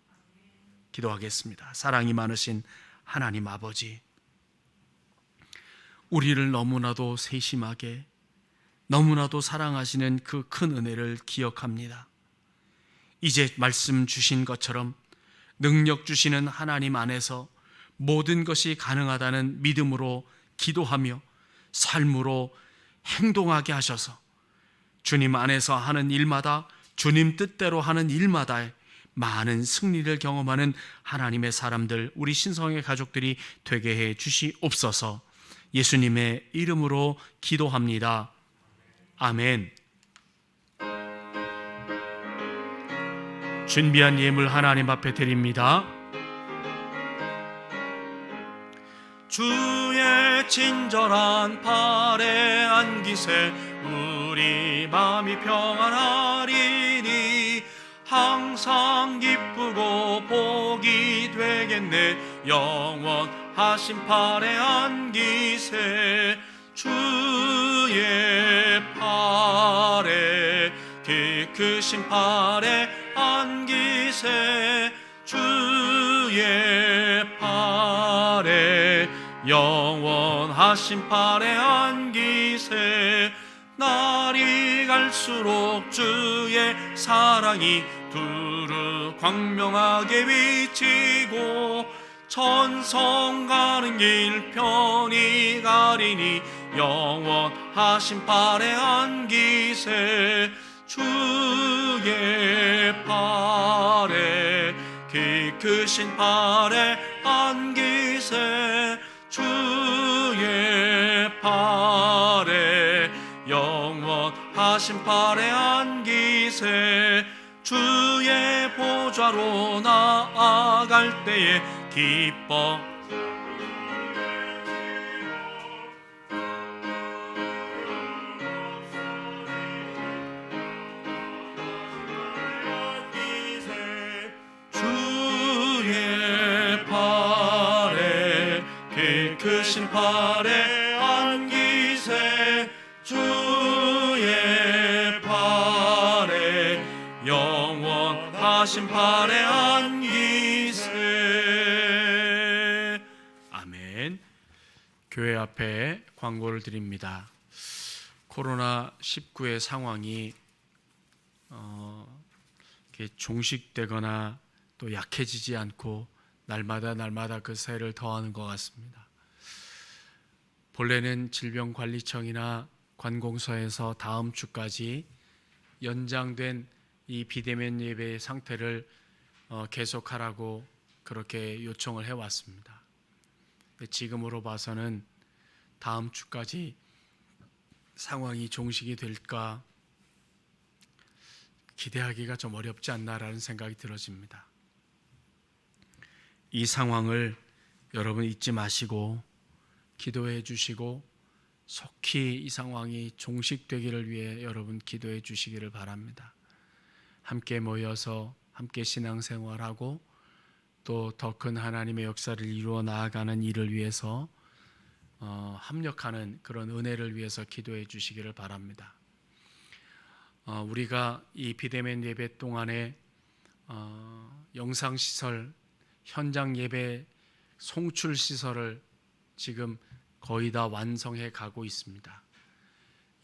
기도하겠습니다. 사랑이 많으신 하나님 아버지, 우리를 너무나도 세심하게 너무나도 사랑하시는 그 큰 은혜를 기억합니다. 이제 말씀 주신 것처럼 능력 주시는 하나님 안에서 모든 것이 가능하다는 믿음으로 기도하며 삶으로 행동하게 하셔서 주님 안에서 하는 일마다, 주님 뜻대로 하는 일마다 많은 승리를 경험하는 하나님의 사람들, 우리 신성의 가족들이 되게 해 주시옵소서. 예수님의 이름으로 기도합니다. 아멘. 준비한 예물 하나님 앞에 드립니다. 주의 친절한 팔에 안기세 우리 마음이 평안하리니 항상 기쁘고 복이 되겠네. 영원하신 팔에 안기세 주의 팔에 키 크신 팔에 안기세 주의 팔에 영원하신 팔에 안기세. 날이 갈수록 주의 사랑이 두루 광명하게 비치고 천성 가는 길 편히 가리니 영원하신 팔에 안기세 주의 팔에 키 크신 팔에 안기세 주의 팔에 영원하신 팔에 안기세. 주의 보좌로 나아갈 때에 기뻐 주의 팔에 키 크신 팔에 안기세 주의 팔에 영원하신 팔에 안기세. 아멘. 교회 앞에 광고를 드립니다. 코로나19의 상황이 종식되거나 또 약해지지 않고 날마다 그 세를 더하는 것 같습니다. 본래는 질병관리청이나 관공서에서 다음 주까지 연장된 이 비대면 예배의 상태를 계속하라고 그렇게 요청을 해왔습니다. 지금으로 봐서는 다음 주까지 상황이 종식이 될까 기대하기가 좀 어렵지 않나라는 생각이 들어집니다. 이 상황을 여러분 잊지 마시고 기도해 주시고 속히 이 상황이 종식되기를 위해 여러분 기도해 주시기를 바랍니다. 함께 모여서 함께 신앙생활하고 또 더 큰 하나님의 역사를 이루어 나아가는 일을 위해서 합력하는 그런 은혜를 위해서 기도해 주시기를 바랍니다. 우리가 이 비대면 예배 동안에 영상시설, 현장 예배 송출시설을 지금 거의 다 완성해 가고 있습니다.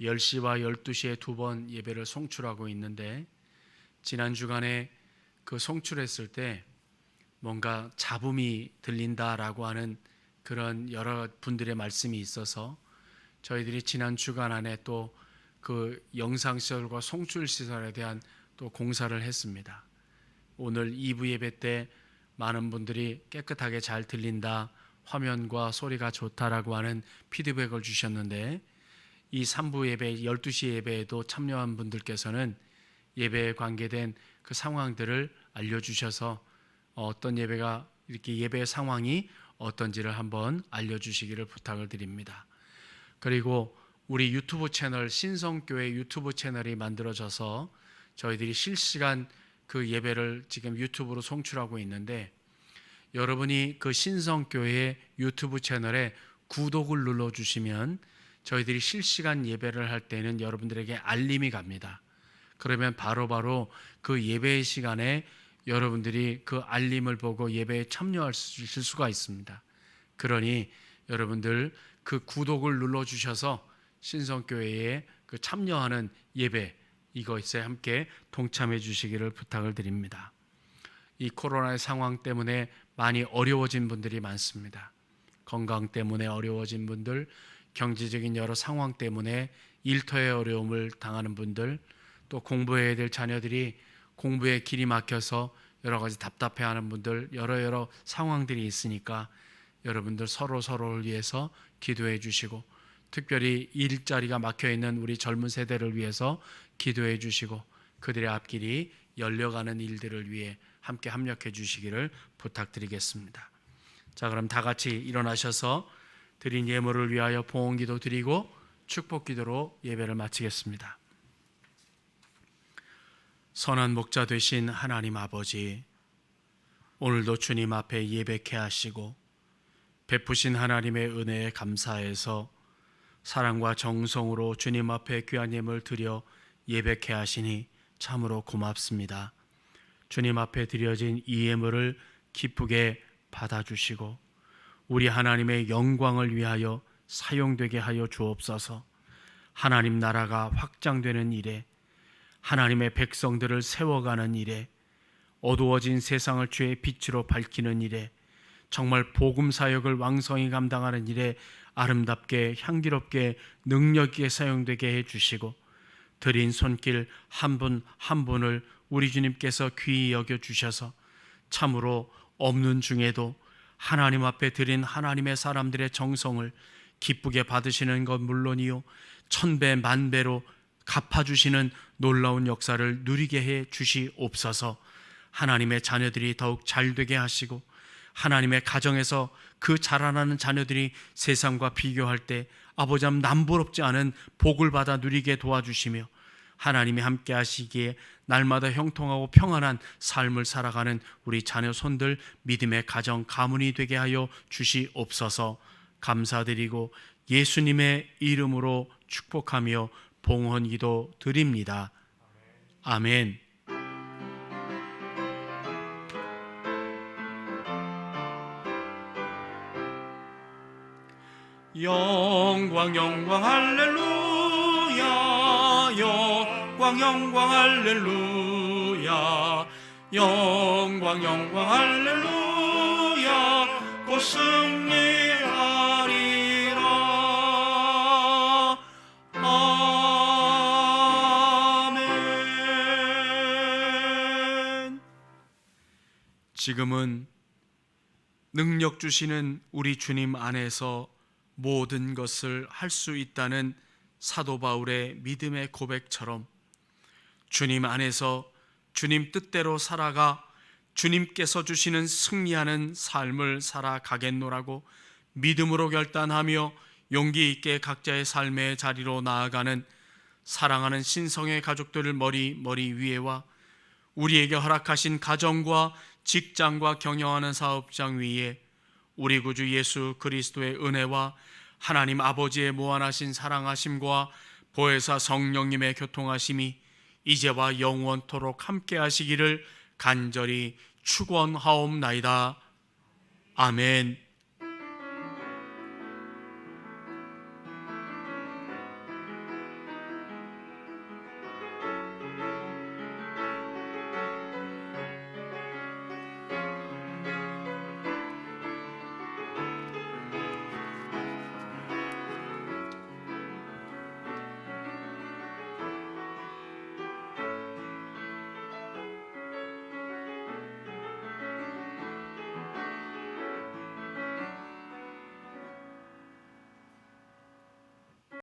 10시와 12시에 2번 예배를 송출하고 있는데 지난 주간에 그 송출했을 때 뭔가 잡음이 들린다라고 하는 그런 여러 분들의 말씀이 있어서 저희들이 지난 주간 안에 또 그 영상시설과 송출시설에 대한 또 공사를 했습니다. 오늘 2부 예배 때 많은 분들이 깨끗하게 잘 들린다, 화면과 소리가 좋다라고 하는 피드백을 주셨는데 이 3부 예배, 12시 예배에도 참여한 분들께서는 예배에 관계된 그 상황들을 알려주셔서 어떤 예배가 이렇게 예배의 상황이 어떤지를 한번 알려주시기를 부탁을 드립니다. 그리고 우리 유튜브 채널 신성교회 유튜브 채널이 만들어져서 저희들이 실시간 그 예배를 지금 유튜브로 송출하고 있는데 여러분이 그 신성교회 유튜브 채널에 구독을 눌러주시면 저희들이 실시간 예배를 할 때는 여러분들에게 알림이 갑니다. 그러면 바로바로 그 예배의 시간에 여러분들이 그 알림을 보고 예배에 참여하실 수가 있습니다. 그러니 여러분들 그 구독을 눌러주셔서 신성교회에 그 참여하는 예배 이것에 함께 동참해 주시기를 부탁을 드립니다. 이 코로나의 상황 때문에 많이 어려워진 분들이 많습니다. 건강 때문에 어려워진 분들, 경제적인 여러 상황 때문에 일터의 어려움을 당하는 분들, 또 공부해야 될 자녀들이 공부에 길이 막혀서 여러 가지 답답해하는 분들, 여러 상황들이 있으니까 여러분들 서로를 위해서 기도해 주시고 특별히 일자리가 막혀있는 우리 젊은 세대를 위해서 기도해 주시고 그들의 앞길이 열려가는 일들을 위해 함께 합력해 주시기를 부탁드리겠습니다. 자, 그럼 다 같이 일어나셔서 드린 예물을 위하여 봉헌기도 드리고 축복기도로 예배를 마치겠습니다. 선한 목자 되신 하나님 아버지, 오늘도 주님 앞에 예배케 하시고 베푸신 하나님의 은혜에 감사해서 사랑과 정성으로 주님 앞에 귀한 예물 드려 예배케 하시니 참으로 고맙습니다. 주님 앞에 드려진 이 예물을 기쁘게 받아주시고 우리 하나님의 영광을 위하여 사용되게 하여 주옵소서. 하나님 나라가 확장되는 일에, 하나님의 백성들을 세워가는 일에, 어두워진 세상을 주의 빛으로 밝히는 일에, 정말 복음 사역을 왕성히 감당하는 일에 아름답게 향기롭게 능력 있게 사용되게 해주시고 드린 손길 한 분 한 분을 우리 주님께서 귀히 여겨주셔서 참으로 없는 중에도 하나님 앞에 드린 하나님의 사람들의 정성을 기쁘게 받으시는 것 물론이요 1000배 만배로 갚아주시는 놀라운 역사를 누리게 해 주시옵소서. 하나님의 자녀들이 더욱 잘되게 하시고 하나님의 가정에서 그 자라나는 자녀들이 세상과 비교할 때 아버지님 남부럽지 않은 복을 받아 누리게 도와주시며 하나님이 함께 하시기에 날마다 형통하고 평안한 삶을 살아가는 우리 자녀 손들 믿음의 가정 가문이 되게 하여 주시옵소서. 감사드리고 예수님의 이름으로 축복하며 봉헌기도 드립니다. 아멘. 영광 영광 할렐루야, 영광 영광 할렐루야, 영광 영광 할렐루야, 곧 승리하리라. 지금은 능력 주시는 우리 주님 안에서 모든 것을 할 수 있다는 사도 바울의 믿음의 고백처럼 주님 안에서 주님 뜻대로 살아가 주님께서 주시는 승리하는 삶을 살아가겠노라고 믿음으로 결단하며 용기 있게 각자의 삶의 자리로 나아가는 사랑하는 신성의 가족들을 머리 위에와 우리에게 허락하신 가정과 직장과 경영하는 사업장 위에 우리 구주 예수 그리스도의 은혜와 하나님 아버지의 무한하신 사랑하심과 보혜사 성령님의 교통하심이 이제와 영원토록 함께 하시기를 간절히 축원하옵나이다. 아멘.